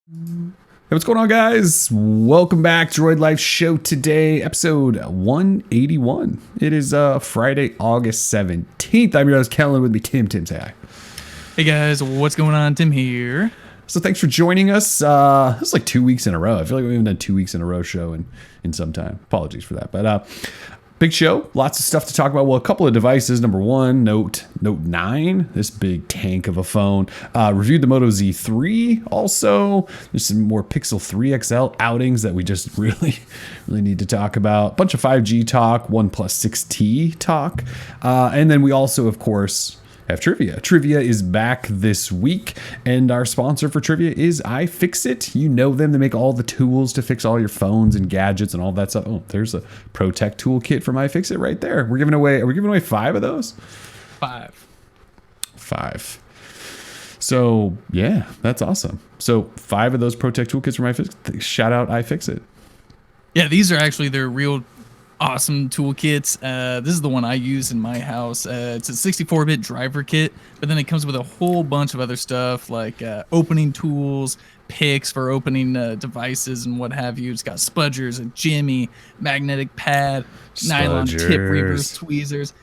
Hey, what's going on, guys? Welcome back to Droid Life Show today, episode 181. It is Friday, August 17th. I'm your host, Kellen, with me, Tim. Tim, say hi. Hey guys, what's going on? Tim here. So thanks for joining us. This is like 2 weeks in a row. I feel like we haven't done 2 weeks in a row show in some time. Apologies for that. But big show. Lots of stuff to talk about. Well, a couple of devices. Number one, Note 9. This big tank of a phone. Reviewed the Moto Z3. Also, there's some more Pixel 3 XL outings that we just really need to talk about. Bunch of 5G talk. OnePlus 6T talk. And then we also, of course, have trivia. Trivia is back this week, and our sponsor for trivia is iFixit. You know them. They make all the tools to fix all your phones and gadgets and all that stuff. Oh, there's a ProTech toolkit from iFixit right there. Are we giving away 5 of those? Five. So yeah, that's awesome. So 5 of those ProTech toolkits from iFixit. Shout out iFixit. Yeah, these are actually their real awesome toolkits. This is the one I use in my house. It's a 64-bit driver kit, but then it comes with a whole bunch of other stuff like opening tools, picks for opening devices and what have you. It's got spudgers, a jimmy, magnetic pad, nylon tip reverse tweezers.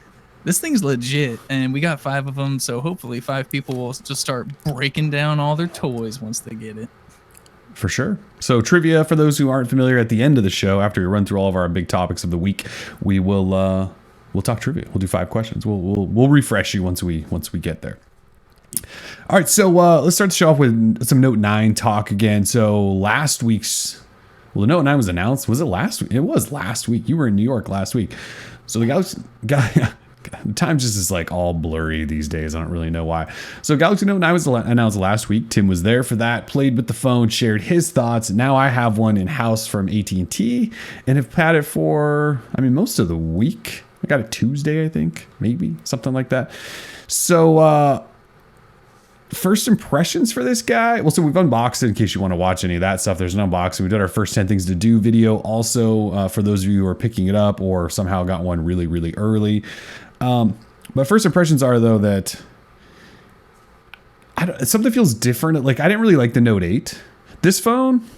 This thing's legit, and we got 5 of them, so hopefully 5 people will just start breaking down all their toys once they get it. For sure. So trivia, for those who aren't familiar, at the end of the show, after we run through all of our big topics of the week, we will we'll talk trivia. We'll do 5 questions. We'll refresh you once we get there. All right, so let's start the show off with some Note 9 talk again. So the Note 9 was announced. Was it last week? It was last week. You were in New York last week. So the time just is like all blurry these days. I don't really know why. So Galaxy Note 9 was announced last week. Tim was there for that, played with the phone, shared his thoughts. Now I have one in-house from AT&T and have had it for, most of the week. I got it Tuesday, I think, maybe, something like that. So first impressions for this guy. Well, so we've unboxed it in case you want to watch any of that stuff. There's an unboxing. We did our first 10 things to do video. Also, for those of you who are picking it up or somehow got one really, really early. But first impressions are, though, that something feels different. Like, I didn't really like the Note 8. This phone,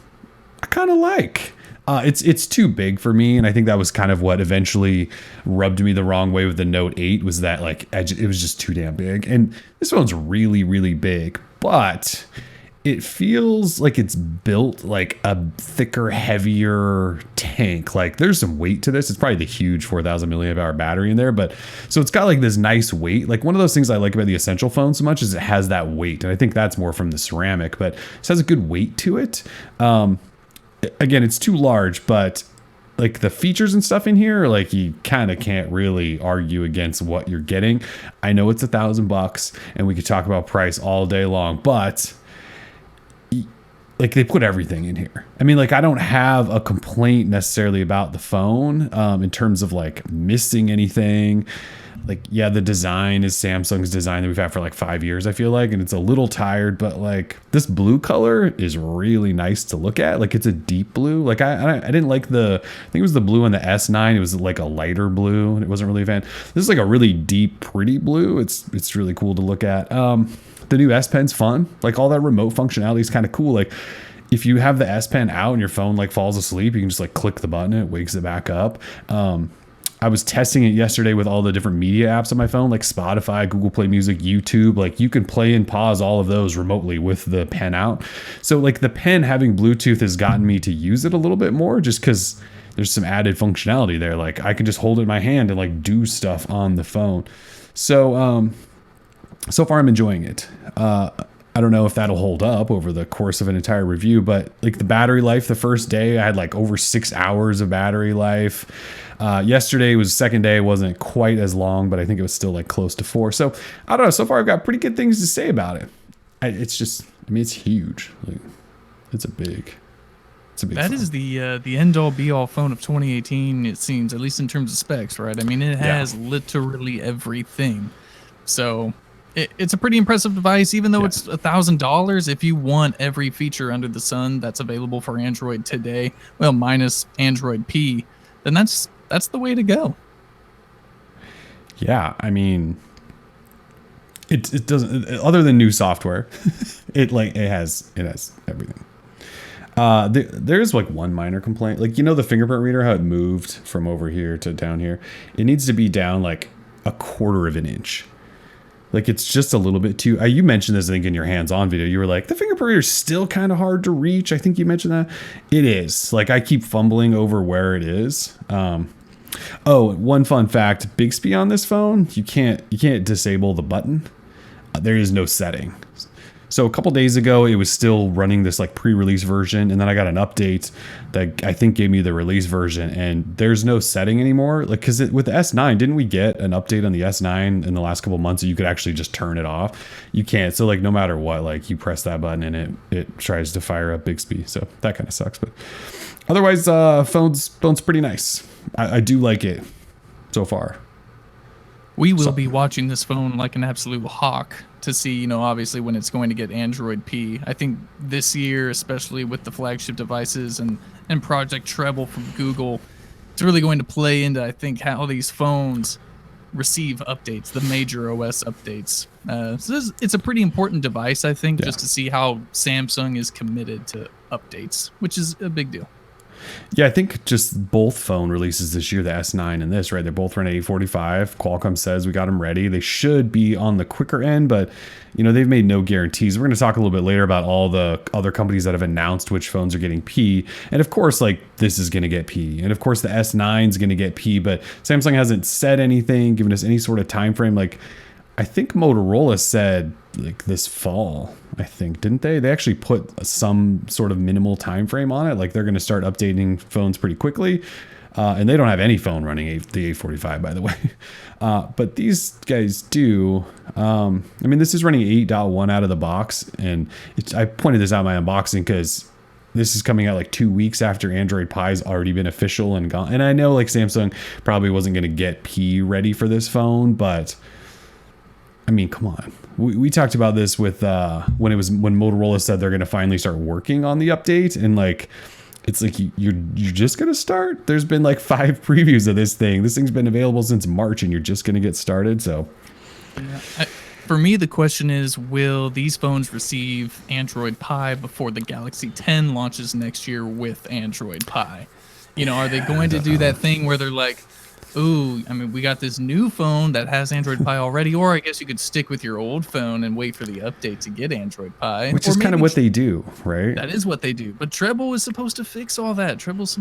I kind of like. It's too big for me, and I think that was kind of what eventually rubbed me the wrong way with the Note 8, was that it was just too damn big. And this phone's really, really big, but it feels like it's built like a thicker, heavier tank. Like, there's some weight to this. It's probably the huge 4,000 milliamp hour battery in there, but so it's got like this nice weight. Like, one of those things I like about the Essential phone so much is it has that weight, and I think that's more from the ceramic, but it has a good weight to it. Again, it's too large, but like the features and stuff in here, like, you kind of can't really argue against what you're getting. I know it's $1,000 and we could talk about price all day long, but like, they put everything in here. I don't have a complaint necessarily about the phone in terms of like missing anything. Like, yeah, the design is Samsung's design that we've had for like 5 years, I feel like, and it's a little tired, but like, this blue color is really nice to look at. Like, it's a deep blue. Like, I didn't like I think it was the blue on the S9. It was like a lighter blue, and it wasn't really a fan. This is like a really deep, pretty blue. It's really cool to look at. The new S Pen's fun. Like, all that remote functionality is kind of cool. Like, if you have the S Pen out and your phone like falls asleep, you can just like click the button and it wakes it back up. I was testing it yesterday with all the different media apps on my phone, like Spotify, Google Play Music, YouTube. Like, you can play and pause all of those remotely with the pen out. So like, the pen having Bluetooth has gotten me to use it a little bit more, just because there's some added functionality there. Like, I can just hold it in my hand and like do stuff on the phone. So so far I'm enjoying it. I don't know if that'll hold up over the course of an entire review, but like, the battery life, the first day I had like over 6 hours of battery life. Yesterday was the second day. It wasn't quite as long, but I think it was still like close to 4. So I don't know. So far I've got pretty good things to say about it. It's just, it's huge. Like, it's a big That phone. is the end all be all phone of 2018, it seems, at least in terms of specs, right? It has literally everything. So it's a pretty impressive device, even though it's $1,000. If you want every feature under the sun that's available for Android today, well, minus Android P, then that's the way to go. Yeah, it doesn't, other than new software, it has everything. There's like one minor complaint. Like, the fingerprint reader, how it moved from over here to down here. It needs to be down like a quarter of an inch. Like, it's just a little bit too. You mentioned this, I think, in your hands-on video. You were like, the fingerprint reader is still kind of hard to reach. I think you mentioned that. It is. Like, I keep fumbling over where it is. One fun fact: Bixby on this phone, you can't disable the button. There is no setting. So a couple days ago, it was still running this like pre-release version, and then I got an update that I think gave me the release version, and there's no setting anymore. Like, because with the S9, didn't we get an update on the S9 in the last couple months that you could actually just turn it off? You can't. So like, no matter what, like you press that button and it tries to fire up Bixby. So that kind of sucks. But otherwise, phone's pretty nice. I do like it so far. We will be watching this phone like an absolute hawk to see, obviously when it's going to get Android P. I think this year, especially with the flagship devices and Project Treble from Google, it's really going to play into, I think, how these phones receive updates, the major OS updates. So it's a pretty important device, I think, just to see how Samsung is committed to updates, which is a big deal. Yeah, I think just both phone releases this year, the S9 and this, right? They're both running 845. Qualcomm says we got them ready. They should be on the quicker end, but they've made no guarantees. We're going to talk a little bit later about all the other companies that have announced which phones are getting P. And of course, like this is going to get P. And of course, the S9 is going to get P, but Samsung hasn't said anything, given us any sort of time frame. Like, I think Motorola said like this fall, I think, didn't they? They actually put some sort of minimal time frame on it. Like they're going to start updating phones pretty quickly. And they don't have any phone running the 845, by the way. But these guys do. This is running 8.1 out of the box. And I pointed this out in my unboxing because this is coming out like 2 weeks after Android Pie's already been official and gone. And I know like Samsung probably wasn't going to get P ready for this phone, but come on. We talked about this with when Motorola said they're going to finally start working on the update, and like it's like you're just going to start. There's been like 5 previews of this thing. This thing's been available since March, and you're just going to get started. So, for me, the question is, will these phones receive Android Pie before the Galaxy 10 launches next year with Android Pie? Are they going to do that thing where they're like, ooh, we got this new phone that has Android Pie already, or I guess you could stick with your old phone and wait for the update to get Android Pie. Which is kind of what they do, right? That is what they do. But Treble is supposed to fix all that. Treble's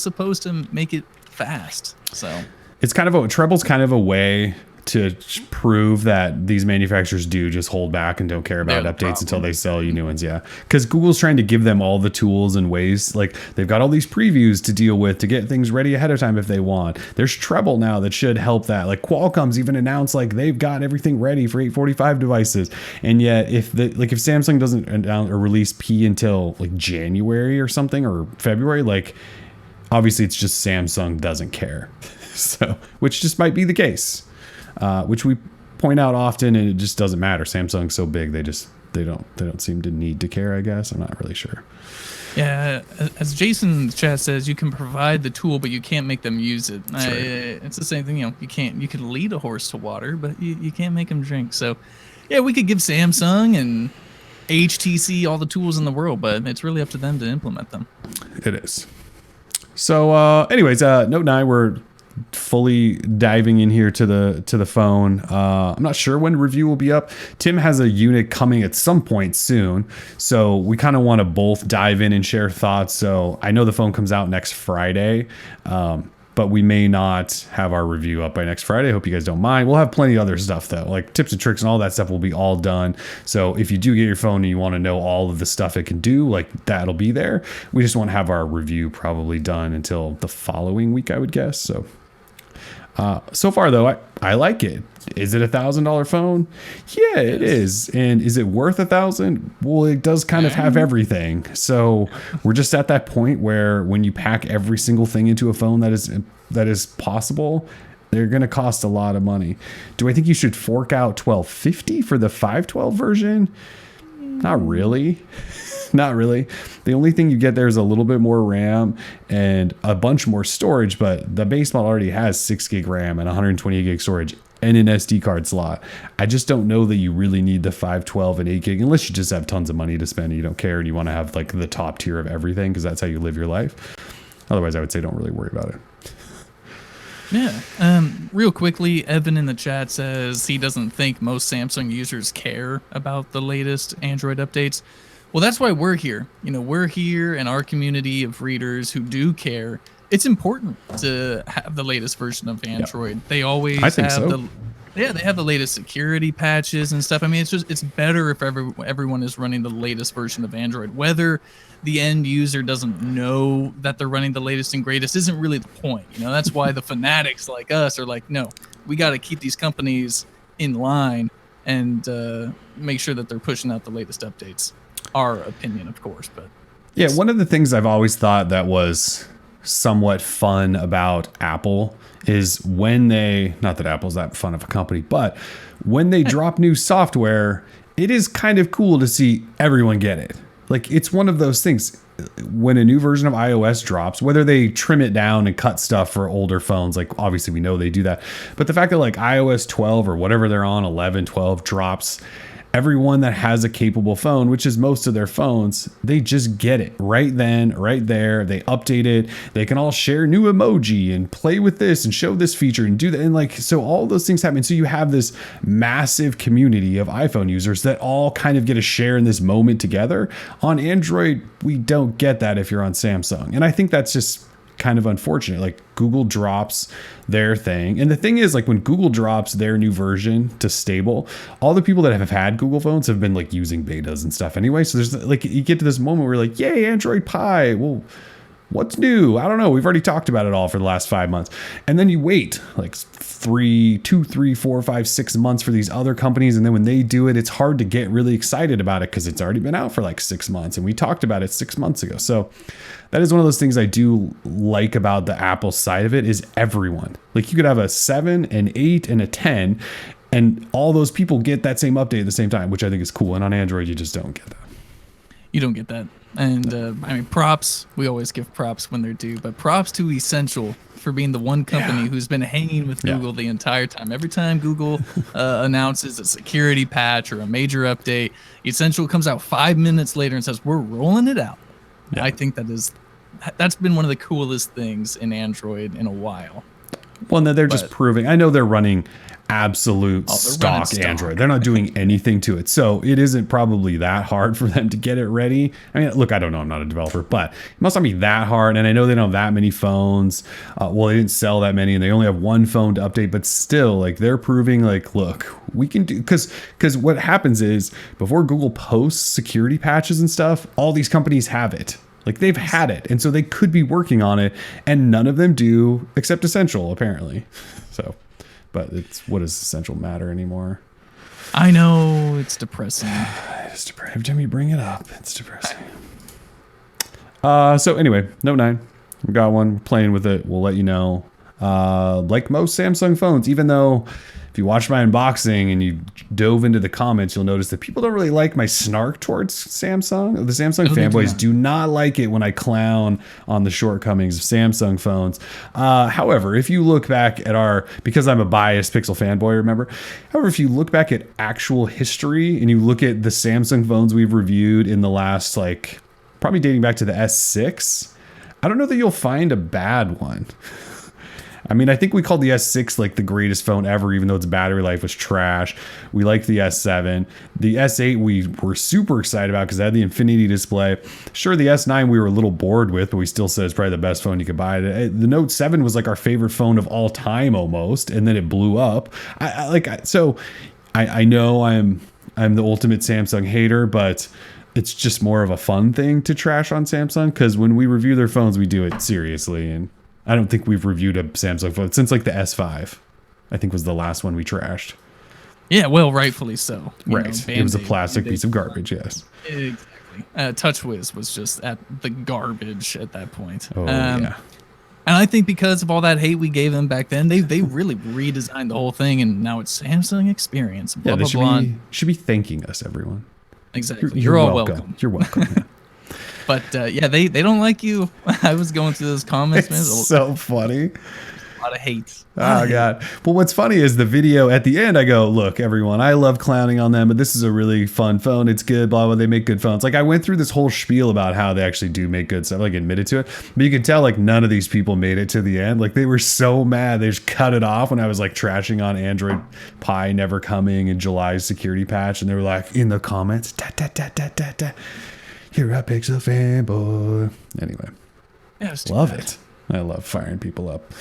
supposed to make it fast. So it's Treble's kind of a way to prove that these manufacturers do just hold back and don't care about updates until they sell you new ones. Yeah. Because Google's trying to give them all the tools and ways. Like they've got all these previews to deal with to get things ready ahead of time if they want. There's Treble now that should help that. Like Qualcomm's even announced like they've got everything ready for 845 devices. And yet if Samsung doesn't announce or release P until like January or something or February, like obviously it's just Samsung doesn't care. So, which just might be the case. Which we point out often, and it just doesn't matter. Samsung's so big, they don't seem to need to care. I guess I'm not really sure. Yeah, as Jason in the chat says, you can provide the tool, but you can't make them use it. Right. It's the same thing. You can lead a horse to water, but you can't make them drink. So, yeah, we could give Samsung and HTC all the tools in the world, but it's really up to them to implement them. It is. So, anyways, Note 9, we're fully diving in here to the phone. I'm not sure when review will be up. Tim has a unit coming at some point soon, so we kind of want to both dive in and share thoughts. So I know the phone comes out next Friday, but we may not have our review up by next Friday. I hope you guys don't mind. We'll have plenty of other stuff though, like tips and tricks and all that stuff will be all done. So if you do get your phone and you want to know all of the stuff it can do, like that'll be there. We just won't have our review probably done until the following week, I would guess. So far though, I like it. Is it $1,000 phone? Yeah, it is. And is it worth $1,000? Well, it does kind of have everything. So we're just at that point where when you pack every single thing into a phone that is possible, they're going to cost a lot of money. Do I think you should fork out $1,250 for the 512 version? Not really. Not really. The only thing you get there is a little bit more RAM and a bunch more storage, but the base model already has 6 gig RAM and 120 gig storage and an SD card slot. I just don't know that you really need the 512 and 8 gig unless you just have tons of money to spend and you don't care and you want to have like the top tier of everything because that's how you live your life. Otherwise, I would say don't really worry about it. Yeah. Real quickly, Evan in the chat says he doesn't think most Samsung users care about the latest Android updates. Well, that's why we're here. You know, we're here in our community of readers who do care. It's important to have the latest version of Android. They always I think have so. they have the latest security patches and stuff. I mean, it's better if everyone is running the latest version of Android. Whether the end user doesn't know that they're running the latest and greatest isn't really the point. You know, that's why the fanatics like us are like, no, we got to keep these companies in line and make sure that they're pushing out the latest updates. Our opinion, of course, but yeah, one of the things I've always thought that was somewhat fun about Apple is when they, not that Apple's that fun of a company, but when they drop new software, it is kind of cool to see everyone get it. Like, it's one of those things when a new version of iOS drops, whether they trim it down and cut stuff for older phones, like obviously we know they do that, but the fact that like iOS 12 or whatever they're on, 11, 12 drops, everyone that has a capable phone, which is most of their phones, they just get it right then, right there. They update it. They can all share new emoji and play with this and show this feature and do that. And like, so all those things happen. So you have this massive community of iPhone users that all kind of get a share in this moment together. On Android, we don't get that if you're on Samsung. And I think that's just kind of unfortunate. Like, Google drops their thing, and the thing is, like, when Google drops their new version to stable, all the people that have had Google phones have been like using betas and stuff anyway. So there's like, you get to this moment where you're like, yay, Android Pie. Well, what's new? I don't know. We've already talked about it all for the last 5 months. And then you wait like 2, 3, 4, 5, 6 months for these other companies. And then when they do it, it's hard to get really excited about it because it's already been out for like 6 months. And we talked about it 6 months ago. So that is one of those things I do like about the Apple side of it is everyone. Like, you could have a 7, an 8, and a 10, and all those people get that same update at the same time, which I think is cool. And on Android, you just don't get that. You don't get that. And I mean, props, we always give props when they're due, but props to Essential for being the one company who's been hanging with Google the entire time. Every time Google announces a security patch or a major update, Essential comes out 5 minutes later and says, we're rolling it out. I think that's been one of the coolest things in Android in a while. Well, no, they're just proving. I know they're running absolute stock Android. They're not doing anything to it. So it isn't probably that hard for them to get it ready. I mean, look, I don't know. I'm not a developer, but it must not be that hard. And I know they don't have that many phones. Well, they didn't sell that many and they only have one phone to update, but still, like, they're proving like, look, we can do, because what happens is before Google posts security patches and stuff, all these companies have it. Like, they've had it. And so they could be working on it, and none of them do except Essential, apparently. So, but what does Essential matter anymore? I know, it's depressing. It's depressing. Every time you bring it up, it's depressing. So anyway, Note 9. We got one. We're playing with it. We'll let you know. Like most Samsung phones, even though if you watch my unboxing and you dove into the comments, you'll notice that people don't really like my snark towards Samsung. The Samsung fanboys do not like it when I clown on the shortcomings of Samsung phones. However, if you look back at because I'm a biased Pixel fanboy, remember? However, if you look back at actual history and you look at the Samsung phones we've reviewed in the last, like, probably dating back to the S6, I don't know that you'll find a bad one. I mean, I think we called the S6 like the greatest phone ever, even though its battery life was trash. We liked the S7. The S8 we were super excited about because it had the infinity display. Sure, the S9 we were a little bored with, but we still said it's probably the best phone you could buy. The Note 7 was like our favorite phone of all time almost, and then it blew up. I know I'm the ultimate Samsung hater, but it's just more of a fun thing to trash on Samsung because when we review their phones, we do it seriously. And I don't think we've reviewed a Samsung phone since like the S5, I think was the last one we trashed. Yeah, well, rightfully so. Right. It was a plastic piece of garbage, yes. Exactly. TouchWiz was just at the garbage at that point. Oh, yeah. And I think because of all that hate we gave them back then, they really redesigned the whole thing, and now it's Samsung Experience. Blah, they blah, should be thanking us, everyone. Exactly. You're all welcome. You're welcome. Yeah. But yeah, they don't like you. I was going through those comments, man. It's so funny. lot of hate. Oh God. Well, what's funny is the video at the end, I go, look, everyone, I love clowning on them, but this is a really fun phone. It's good, blah, blah. They make good phones. Like I went through this whole spiel about how they actually do make good stuff, like admitted to it. But you can tell like none of these people made it to the end. Like they were so mad. They just cut it off when I was like trashing on Android Pie never coming in July's security patch. And they were like in the comments, da, da, da, da, da, da. You're a Pixel fanboy. Anyway. Yeah, Love it. I love firing people up.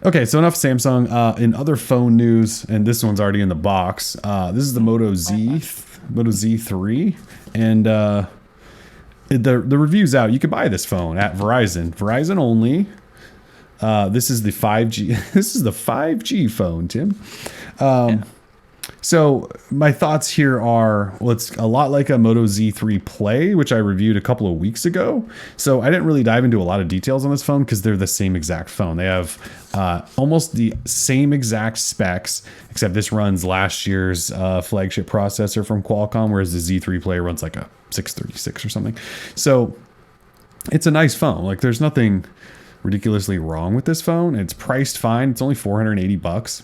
Okay, so enough Samsung. In other phone news, and this one's already in the box. This is the Moto Z3, and the review's out. You can buy this phone at Verizon only. This is the 5G. This is the 5G phone, Tim. So my thoughts here are, well, it's a lot like a Moto Z3 Play, which I reviewed a couple of weeks ago. So I didn't really dive into a lot of details on this phone because they're the same exact phone. They have almost the same exact specs, except this runs last year's flagship processor from Qualcomm, whereas the Z3 Play runs like a 636 or something. So it's a nice phone. Like there's nothing ridiculously wrong with this phone. It's priced fine. It's only $480.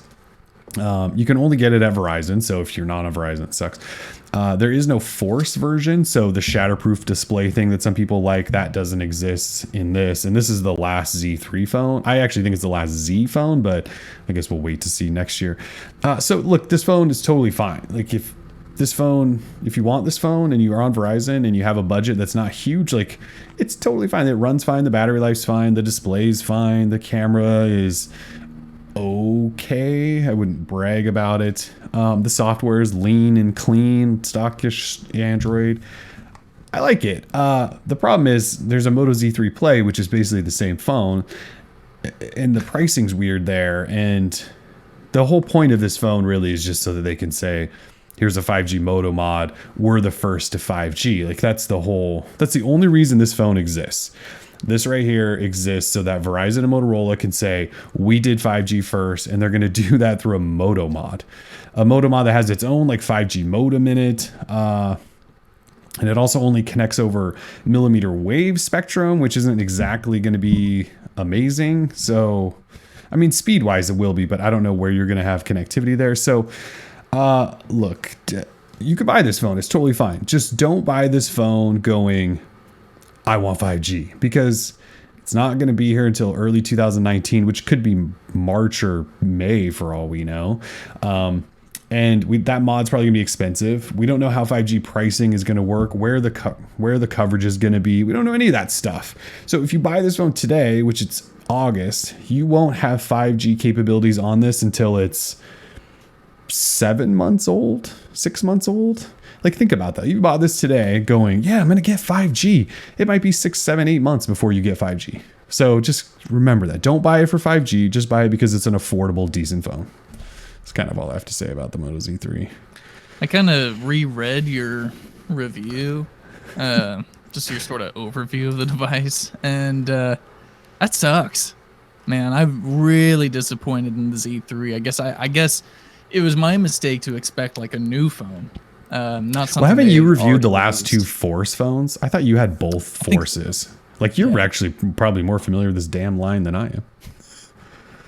You can only get it at Verizon, so if you're not on Verizon, it sucks. There is no Force version, so the shatterproof display thing that some people like, that doesn't exist in this. And this is the last Z3 phone. I actually think it's the last Z phone, but I guess we'll wait to see next year. So look, this phone is totally fine. Like if you want this phone and you are on Verizon and you have a budget that's not huge, like it's totally fine. It runs fine. The battery life's fine. The display's fine. The camera is okay. I wouldn't brag about it. The software is lean and clean, stockish Android. I like it. The problem is there's a Moto Z3 Play, which is basically the same phone, and the pricing's weird there. And the whole point of this phone really is just so that they can say, here's a 5G Moto mod. We're the first to 5G. Like that's the only reason this phone exists. This right here exists so that Verizon and Motorola can say, we did 5G first, and they're going to do that through a Moto mod. A Moto mod that has its own like 5G modem in it. And it also only connects over millimeter wave spectrum, which isn't exactly going to be amazing. So, I mean, speed-wise it will be, but I don't know where you're going to have connectivity there. So, look, you can buy this phone. It's totally fine. Just don't buy this phone going, I want 5G, because it's not going to be here until early 2019, which could be March or May for all we know. And that mod's probably gonna be expensive. We don't know how 5G pricing is gonna work, where the coverage is gonna be. We don't know any of that stuff. So if you buy this phone today, which it's August, you won't have 5G capabilities on this until it's 7 months old, 6 months old. Like, think about that. You bought this today going, yeah, I'm going to get 5G. It might be 6, 7, 8 months before you get 5G. So just remember that. Don't buy it for 5G. Just buy it because it's an affordable, decent phone. That's kind of all I have to say about the Moto Z3. I kind of reread your review, just your sort of overview of the device, and that sucks. Man, I'm really disappointed in the Z3. I guess it was my mistake to expect like a new phone. Not something. Well, haven't you reviewed the last two Force phones? I thought you had both Forces. Like you're actually probably more familiar with this damn line than I am.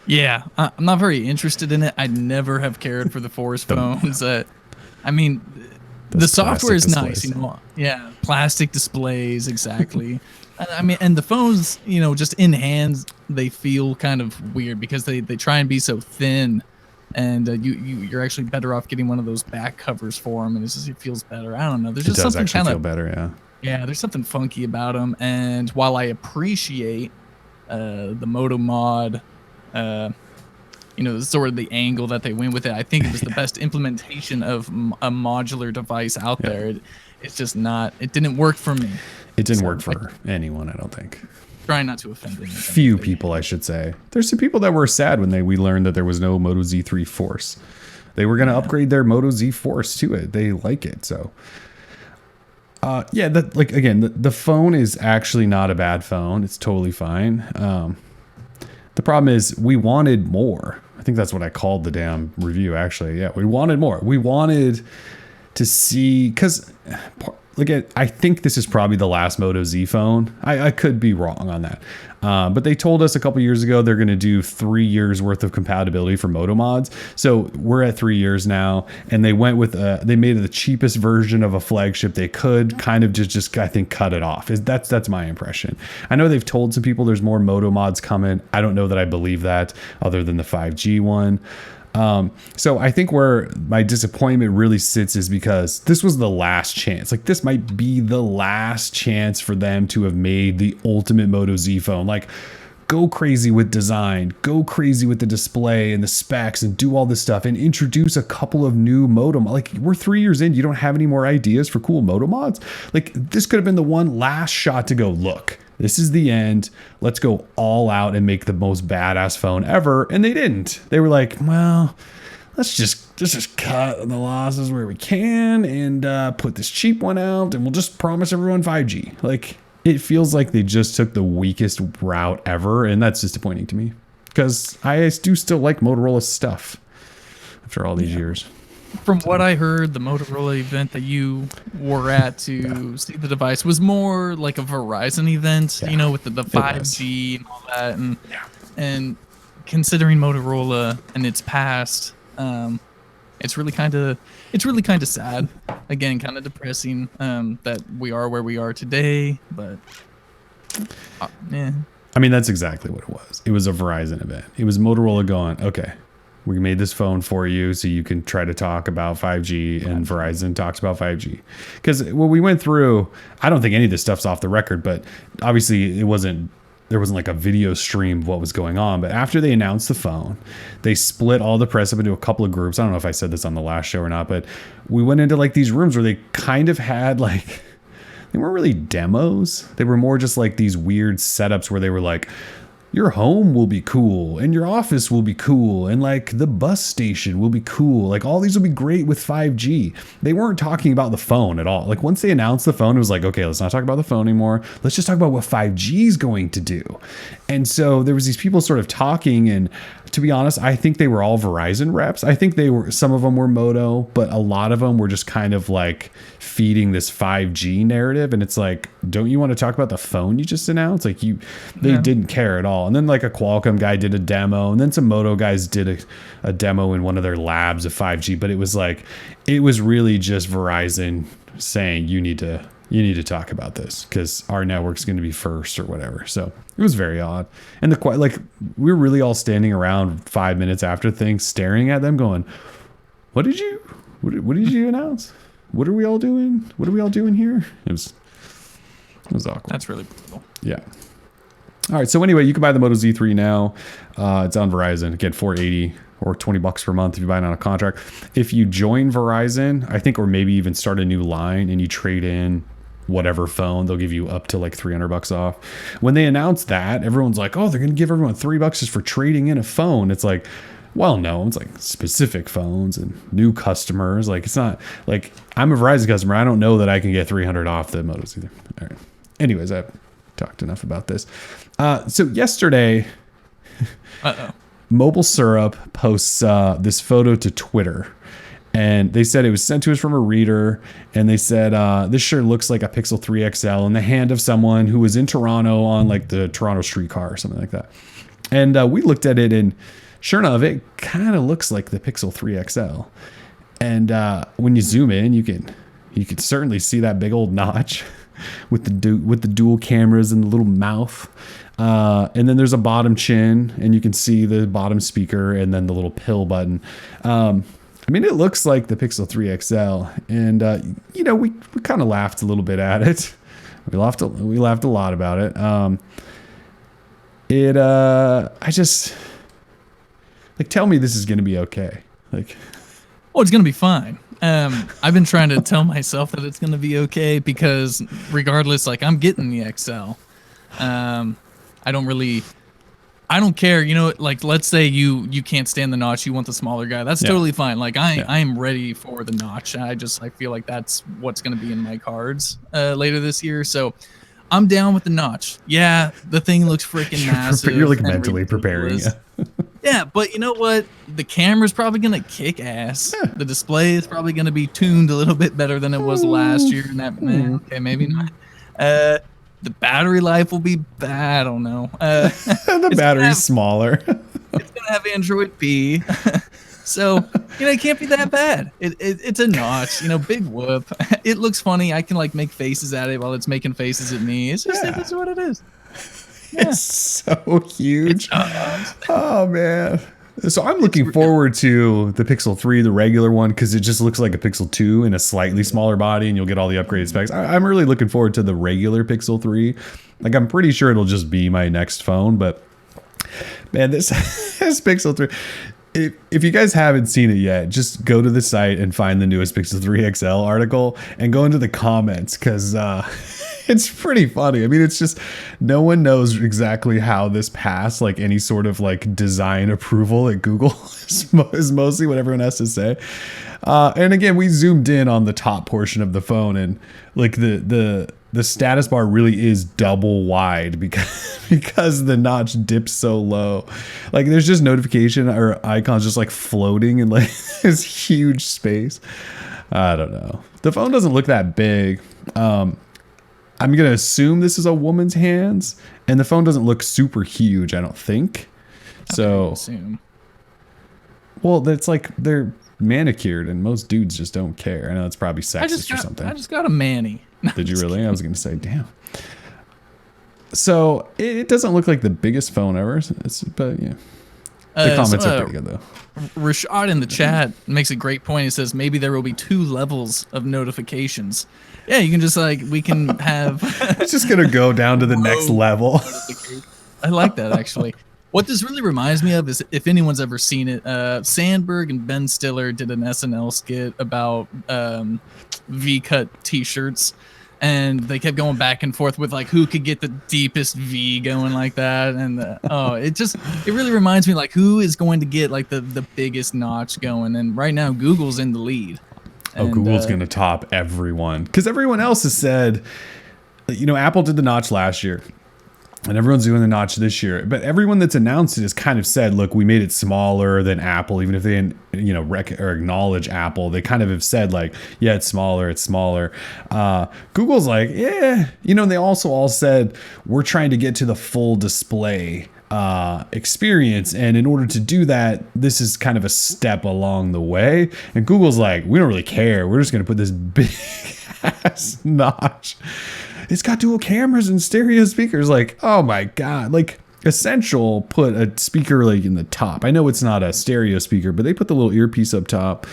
Yeah, I'm not very interested in it. I never have cared for the Force phones. I mean, the software is nice, you know. Yeah, plastic displays, exactly. I mean, and the phones, you know, just in hands, they feel kind of weird because they try and be so thin. And you're actually better off getting one of those back covers for them, and it feels better. I don't know. There's just something kind of feel better, yeah. Yeah, there's something funky about them. And while I appreciate the Moto mod, you know, sort of the angle that they went with it, I think it was the best implementation of a modular device out there. It's just not. It didn't work for me. It didn't work for anyone, I don't think. Trying not to offend anyone. Few people, I should say. There's some people that were sad when we learned that there was no Moto Z3 Force. They were going to upgrade their Moto Z Force to it. They like it, so. Yeah, the phone is actually not a bad phone. It's totally fine. The problem is we wanted more. I think that's what I called the damn review, actually. Yeah, we wanted more. We wanted to see, because I think this is probably the last Moto Z phone. I could be wrong on that. But they told us a couple years ago they're going to do 3 years worth of compatibility for Moto mods. So we're at 3 years now, and they went with they made the cheapest version of a flagship they could, kind of just I think cut it off. That's my impression. I know they've told some people there's more Moto mods coming. I don't know that I believe that, other than the 5G one. So I think where my disappointment really sits is because this was the last chance. Like, this might be the last chance for them to have made the ultimate Moto Z phone. Like, go crazy with design, go crazy with the display and the specs, and do all this stuff, and introduce a couple of new Moto. Like, we're 3 years in, you don't have any more ideas for cool Moto mods? Like, this could have been the one last shot to go, look, this is the end. Let's go all out and make the most badass phone ever. And they didn't. They were like, well, let's just cut the losses where we can, and put this cheap one out, and we'll just promise everyone 5G. Like, it feels like they just took the weakest route ever, and that's disappointing to me, because I do still like Motorola stuff after all these years. From what I heard, the Motorola event that you were at to see the device was more like a Verizon event, you know, with the 5G and all that. And considering Motorola and its past, it's really kind of sad. Again, kind of depressing that we are where we are today. But yeah, I mean, that's exactly what it was. It was a Verizon event. It was Motorola going, okay, we made this phone for you so you can try to talk about 5G, and Verizon talks about 5G. Because what we went through, I don't think any of this stuff's off the record, but obviously there wasn't like a video stream of what was going on. But after they announced the phone, they split all the press up into a couple of groups. I don't know if I said this on the last show or not, but we went into like these rooms where they kind of had like, they weren't really demos. They were more just like these weird setups where they were like, your home will be cool, and your office will be cool, and like the bus station will be cool. Like, all these will be great with 5G. They weren't talking about the phone at all. Like, once they announced the phone, it was like, okay, let's not talk about the phone anymore. Let's just talk about what 5G is going to do. And so there was these people sort of talking, and to be honest, I think they were all Verizon reps. I think some of them were Moto, but a lot of them were just kind of like feeding this 5G narrative. And it's like, don't you want to talk about the phone you just announced? Like, they didn't care at all. And then like a Qualcomm guy did a demo, and then some Moto guys did a demo in one of their labs of 5G. But it was like, it was really just Verizon saying, you need to talk about this because our network's going to be first or whatever. So it was very odd. And we were really all standing around 5 minutes after things, staring at them going, what did you announce? What are we all doing? What are we all doing here? It was awkward. That's really cool. Yeah. All right. So anyway, you can buy the Moto Z3 now. It's on Verizon. Again, $480 or $20 per month if you buy it on a contract. If you join Verizon, I think, or maybe even start a new line and you trade in whatever phone, they'll give you up to like $300 off. When they announced that, everyone's like, oh, they're going to give everyone $3 just for trading in a phone. It's like, well, no, it's like specific phones and new customers. Like, it's not like I'm a Verizon customer. I don't know that I can get $300 off the Moto Z3. All right. Anyways, I've talked enough about this. So yesterday, Mobile Syrup posts this photo to Twitter. And they said it was sent to us from a reader. And they said, this sure looks like a Pixel 3 XL in the hand of someone who was in Toronto on like the Toronto streetcar or something like that. And we looked at it, and sure enough, it kind of looks like the Pixel 3 XL. And when you zoom in, you can certainly see that big old notch with the dual cameras and the little mouth. And then there's a bottom chin, and you can see the bottom speaker and then the little pill button. I mean, it looks like the Pixel 3 XL, and we kind of laughed a little bit at it. We laughed a lot about it. I just like, tell me this is going to be okay. Like, oh, it's going to be fine. I've been trying to tell myself that it's going to be okay because regardless, like, I'm getting the XL. I don't care, like, let's say you can't stand the notch, you want the smaller guy. That's totally fine. Like, I am ready for the notch. I feel like that's what's going to be in my cards later this year. So I'm down with the notch. Yeah, the thing looks freaking massive. You're like mentally preparing. Yeah, but you know what? The camera's probably gonna kick ass. The display is probably gonna be tuned a little bit better than it was last year. And that, okay, maybe not. The battery life will be bad. I don't know. The It's gonna battery's have smaller. it's gonna have Android P. So, it can't be that bad. It's a notch, big whoop. It looks funny. I can like make faces at it while it's making faces at me. It's just, it's what it is. Yeah. It's so huge. It's Oh man. So I'm looking forward to the Pixel 3, the regular one, because it just looks like a Pixel 2 in a slightly smaller body, and you'll get all the upgraded specs. I'm really looking forward to the regular Pixel 3. Like, I'm pretty sure it'll just be my next phone, but man, this Pixel 3. If you guys haven't seen it yet, just go to the site and find the newest Pixel 3 XL article and go into the comments, because it's pretty funny. I mean, it's just no one knows exactly how this passed like any sort of like design approval at Google is mostly what everyone has to say. And again, we zoomed in on the top portion of the phone, and like the status bar really is double wide because the notch dips so low. Like, there's just notification or icons just like floating in like this huge space. I don't know. The phone doesn't look that big. I'm going to assume this is a woman's hands, and the phone doesn't look super huge, I don't think. So, well, that's like they're manicured, and most dudes just don't care. I know it's probably sexist or something. I just got a mani. Did you really? I was going to say, damn. So it doesn't look like the biggest phone ever, but yeah. The comments are pretty good, though. Rashad in the chat makes a great point. He says maybe there will be 2 levels of notifications. Yeah, you can just we can have. It's just gonna go down to the next level. I like that, actually. What this really reminds me of is, if anyone's ever seen it, Sandberg and Ben Stiller did an SNL skit about V-cut T-shirts, and they kept going back and forth with like who could get the deepest V going like that, and it really reminds me like who is going to get like the biggest notch going, and right now Google's in the lead. Google's going to top everyone, because everyone else has said, Apple did the notch last year and everyone's doing the notch this year. But everyone that's announced it has kind of said, look, we made it smaller than Apple. Even if they didn't, or acknowledge Apple, they kind of have said like, yeah, it's smaller. Google's like, yeah, and they also all said, we're trying to get to the full display experience, and in order to do that, this is kind of a step along the way. And Google's like, we don't really care, we're just going to put this big ass notch. It's got dual cameras and stereo speakers. Like, oh my god. Like, Essential put a speaker like in the top. I know it's not a stereo speaker, but they put the little earpiece up top.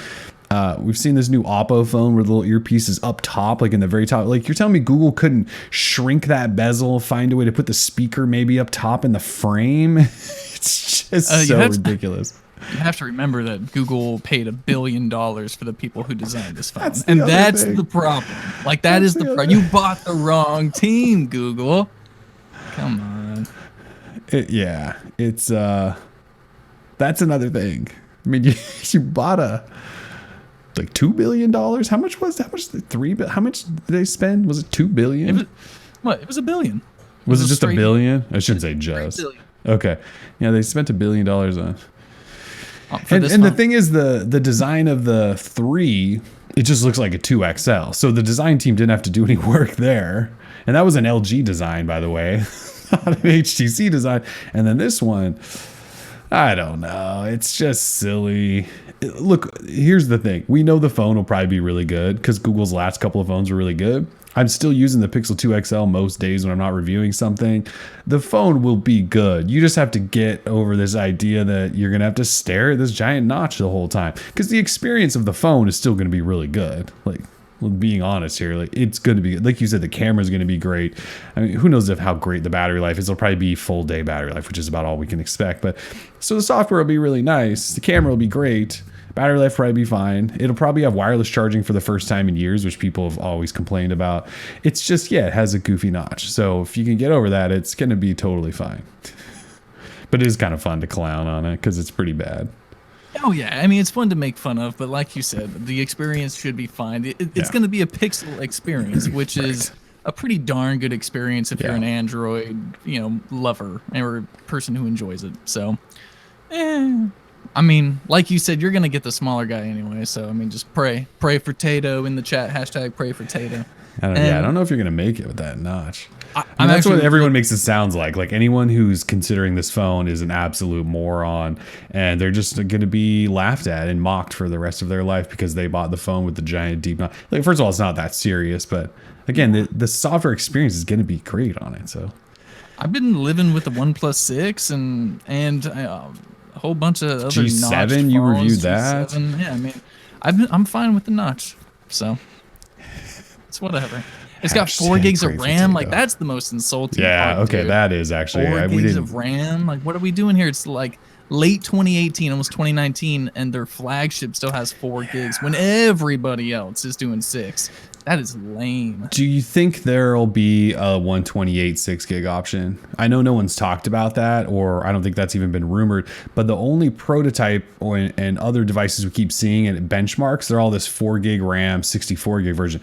We've seen this new Oppo phone where the little earpiece is up top, like in the very top. Like, you're telling me Google couldn't shrink that bezel, find a way to put the speaker maybe up top in the frame? It's just so ridiculous. You have to remember that Google paid $1 billion for the people who designed this phone. That's the problem. Like, that's the problem. You bought the wrong team, Google. Come on. It's that's another thing. I mean, you bought like $2 billion. How much was that? How much did they spend? Was it $2 billion? It was $1 billion. Was it just $1 billion? I shouldn't say just. Okay. Yeah, they spent $1 billion on. And the thing is, the design of the 3, it just looks like a 2XL. So the design team didn't have to do any work there. And that was an LG design, by the way, not an HTC design. And then this one, I don't know. It's just silly. Look, here's the thing. We know the phone will probably be really good because Google's last couple of phones were really good. I'm still using the Pixel 2 XL most days when I'm not reviewing something. The phone will be good. You just have to get over this idea that you're going to have to stare at this giant notch the whole time, because the experience of the phone is still going to be really good. Like, being honest here, like, it's going to be, like you said, the camera's going to be great. I mean, who knows how great the battery life is. It'll probably be full day battery life, which is about all we can expect. But so the software will be really nice. The camera will be great. Battery life will probably be fine. It'll probably have wireless charging for the first time in years, which people have always complained about. It's just, it has a goofy notch. So if you can get over that, it's going to be totally fine. But it is kind of fun to clown on it because it's pretty bad. Oh, yeah. I mean, it's fun to make fun of, but like you said, the experience should be fine. It's going to be a Pixel experience, which is a pretty darn good experience if you're an Android, lover or person who enjoys it. So, I mean, like you said, you're gonna get the smaller guy anyway. So I mean, just pray for Tato in the chat. Hashtag pray for Tato. I don't know if you're gonna make it with that notch. I mean, I'm that's what actually everyone makes it sounds like. Like anyone who's considering this phone is an absolute moron, and they're just going to be laughed at and mocked for the rest of their life because they bought the phone with the giant deep notch. Like, first of all, it's not that serious, but again, the software experience is going to be great on it. So, I've been living with the OnePlus 6 and a whole bunch of other G7. You reviewed that? G7. Yeah, I mean, I'm fine with the notch, so it's whatever. It's got 4 gigs of RAM. Like, that's the most insulting part, okay, dude. that is actually 4 gigs of RAM. Like, what are we doing here? It's like late 2018, almost 2019, and their flagship still has 4 gigs when everybody else is doing 6. That is lame. Do you think there'll be a 128 6 gig option? I know no one's talked about that, or I don't think that's even been rumored, but the only prototype and other devices we keep seeing at benchmarks, they're all this 4 gig RAM, 64 gig version.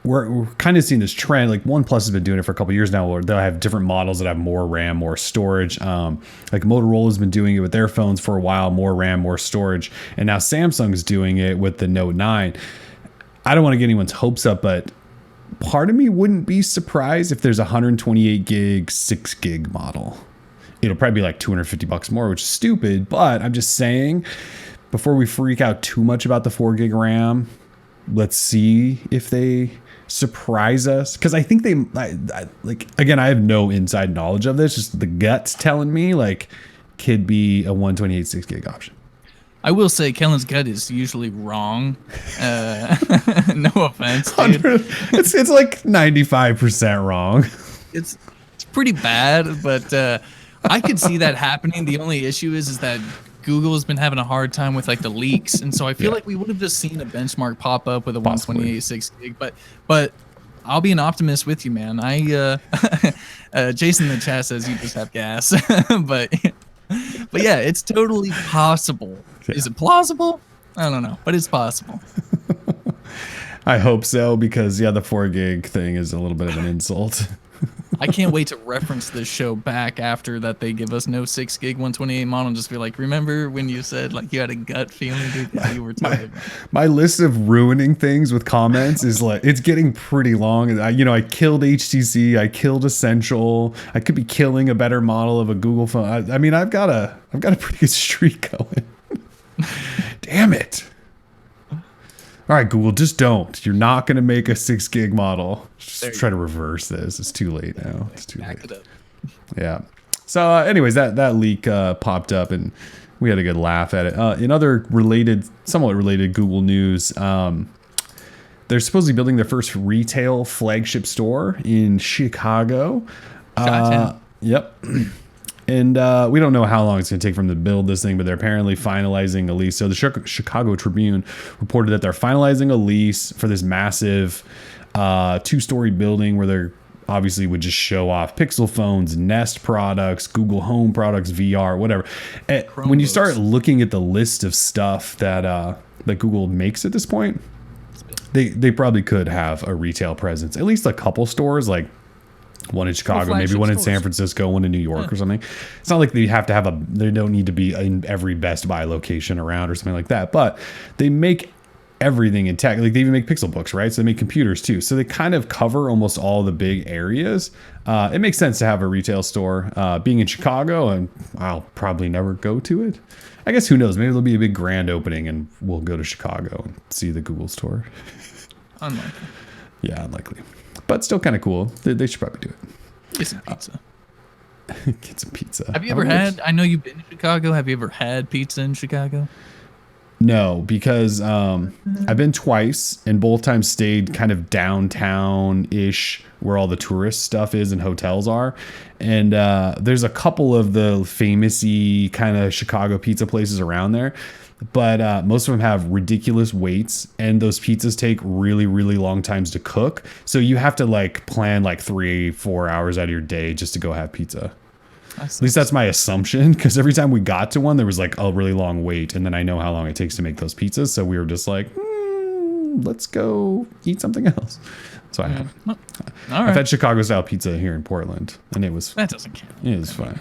We're kind of seeing this trend. Like OnePlus has been doing it for a couple of years now, where they'll have different models that have more RAM, more storage. Like Motorola's been doing it with their phones for a while, more RAM, more storage. And now Samsung's doing it with the Note 9. I don't want to get anyone's hopes up, but part of me wouldn't be surprised if there's a 128 gig, 6 gig model. It'll probably be like $250 more, which is stupid, but I'm just saying, before we freak out too much about the 4 gig RAM, let's see if they surprise us, because I think they like, again, I have no inside knowledge of this, just the guts telling me like could be a 128 6 gig option. I will say Kellen's gut is usually wrong. No offense, dude. It's like 95% wrong. It's pretty bad, but I could see that happening. The only issue is that Google has been having a hard time with like the leaks, and so I feel like we would have just seen a benchmark pop up with a 128 6 gig. But I'll be an optimist with you, man. Jason in the chat says you just have gas, but yeah, it's totally possible. Yeah. Is it plausible? I don't know, but it's possible. I hope so, because the 4 gig thing is a little bit of an insult. I can't wait to reference this show back after that they give us no 6 gig 128 model and just be like, remember when you said like you had a gut feeling, dude, that you were talking about. My list of ruining things with comments is like, it's getting pretty long. I killed HTC, I killed Essential. I could be killing a better model of a Google phone. I mean, I've got a pretty good streak going. Damn it. All right, Google, just don't. You're not going to make a 6 gig model. Just try to reverse this. It's too late now. It's too late. Yeah. So anyways, that leak popped up and we had a good laugh at it. In other somewhat related Google news, they're supposedly building their first retail flagship store in Chicago. Yep. And we don't know how long it's going to take for them to build this thing, but they're apparently finalizing a lease. So the Chicago Tribune reported that they're finalizing a lease for this massive 2-story building where they're obviously would just show off Pixel phones, Nest products, Google Home products, VR, whatever. And when you start looking at the list of stuff that Google makes at this point, they probably could have a retail presence, at least a couple stores, like one in Chicago, maybe one in San Francisco, one in New York or something. It's not like they have to have they don't need to be in every Best Buy location around or something like that, but they make everything in tech. Like they even make Pixel books, right? So they make computers too. So they kind of cover almost all the big areas. It makes sense to have a retail store. Being in Chicago, and I'll probably never go to it. I guess who knows? Maybe there'll be a big grand opening and we'll go to Chicago and see the Google store. Unlikely. Yeah, unlikely. But still kind of cool. They should probably do it. Get some pizza. Get some pizza. Have you ever had, I know you've been to Chicago. Have you ever had pizza in Chicago? No, because I've been twice and both times stayed kind of downtown-ish where all the tourist stuff is and hotels are. And there's a couple of the famous-y kind of Chicago pizza places around there. But most of them have ridiculous waits, and those pizzas take really, really long times to cook. So you have to like plan like 3-4 hours out of your day just to go have pizza. At least that's my assumption, because every time we got to one, there was like a really long wait, and then I know how long it takes to make those pizzas. So we were just like, let's go eat something else. So I have. All right. I've had Chicago style pizza here in Portland, and it was that doesn't count. It was fine.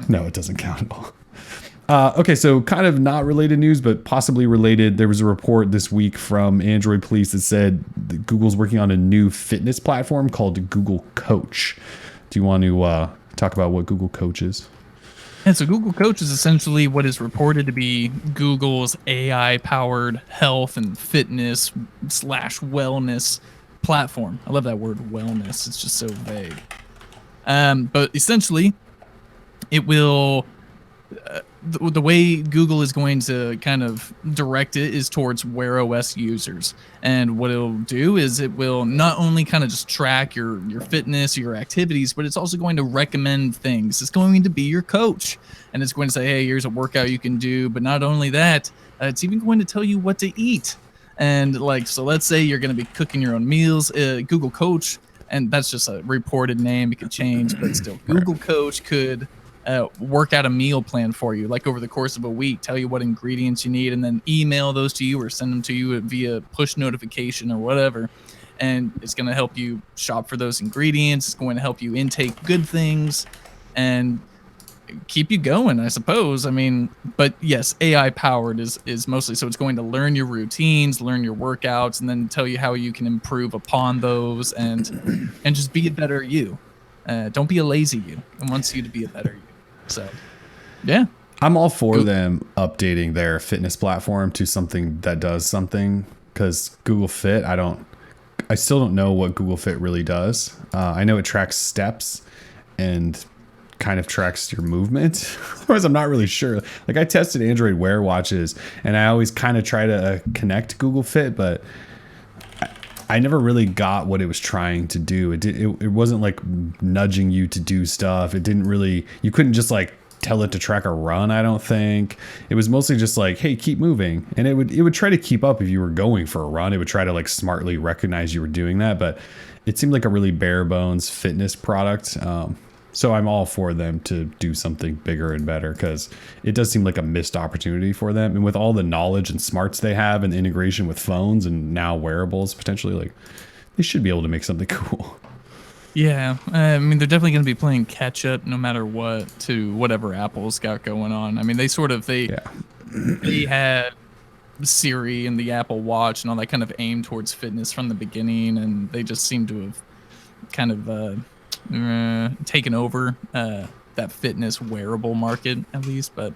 No, it doesn't count at all. Okay, so kind of not related news, but possibly related. There was a report this week from Android Police that said that Google's working on a new fitness platform called Google Coach. Do you want to talk about what Google Coach is? And so Google Coach is essentially what is reported to be Google's AI-powered health and fitness / wellness platform. I love that word wellness. It's just so vague. But essentially, it will... the way Google is going to kind of direct it is towards Wear OS users. And what it'll do is it will not only kind of just track your fitness or your activities, but it's also going to recommend things. It's going to be your coach. And it's going to say, hey, here's a workout you can do. But not only that, it's even going to tell you what to eat. And so let's say you're going to be cooking your own meals. Google Coach, and that's just a reported name. It could change, but still, Google Coach could work out a meal plan for you, like over the course of a week, tell you what ingredients you need, and then email those to you or send them to you via push notification or whatever. And it's going to help you shop for those ingredients. It's going to help you intake good things and keep you going, I suppose. I mean, but yes, AI powered is mostly, so it's going to learn your routines, learn your workouts, and then tell you how you can improve upon those and just be a better you. Don't be a lazy you. It wants you to be a better you. So, yeah. I'm all for them updating their fitness platform to something that does something, because Google Fit, I still don't know what Google Fit really does. I know it tracks steps and kind of tracks your movement. Otherwise, I'm not really sure. Like, I tested Android Wear watches and I always kind of try to connect Google Fit, but I never really got what it was trying to do. It wasn't like nudging you to do stuff. It didn't really, you couldn't just like tell it to track a run, I don't think. It was mostly just like, hey, keep moving. And it would try to keep up if you were going for a run. It would try to like smartly recognize you were doing that, but it seemed like a really bare bones fitness product. So I'm all for them to do something bigger and better, because it does seem like a missed opportunity for them. And with all the knowledge and smarts they have and the integration with phones and now wearables, potentially, like, they should be able to make something cool. Yeah. I mean, they're definitely going to be playing catch up no matter what to whatever Apple's got going on. I mean, they had Siri and the Apple Watch and all that kind of aimed towards fitness from the beginning, and they just seem to have kind of taken over that fitness wearable market, at least. But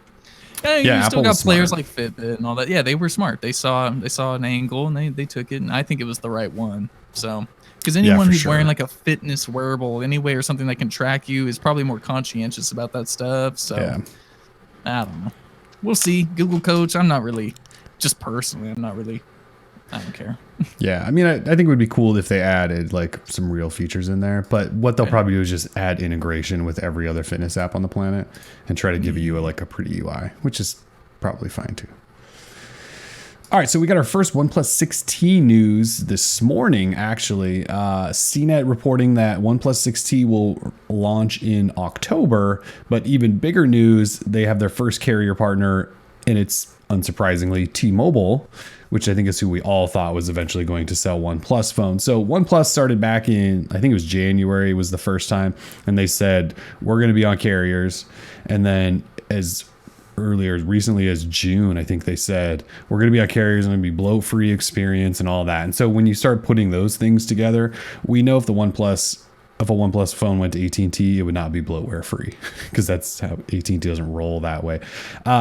you still got players like Fitbit and all that. Yeah, they were smart. They saw an angle and they took it, and I think it was the right one. So, because anyone who's wearing like a fitness wearable anyway or something that can track you is probably more conscientious about that stuff. So I don't know. We'll see. Google Coach, I'm not really, just personally, I don't care. Yeah, I mean, I think it would be cool if they added like some real features in there. But what they'll probably do is just add integration with every other fitness app on the planet and try to give you a pretty UI, which is probably fine too. All right, so we got our first OnePlus 6T news this morning, actually. CNET reporting that OnePlus 6T will launch in October. But even bigger news, they have their first carrier partner, and it's unsurprisingly T-Mobile, which I think is who we all thought was eventually going to sell OnePlus phones. So OnePlus started back in, I think it was January was the first time, and they said, we're going to be on carriers. And then as recently as June, I think they said, we're going to be on carriers and going to be bloat-free experience and all that. And so when you start putting those things together, we know if a OnePlus phone went to AT&T, it would not be bloatware free, because that's how AT&T doesn't roll that way.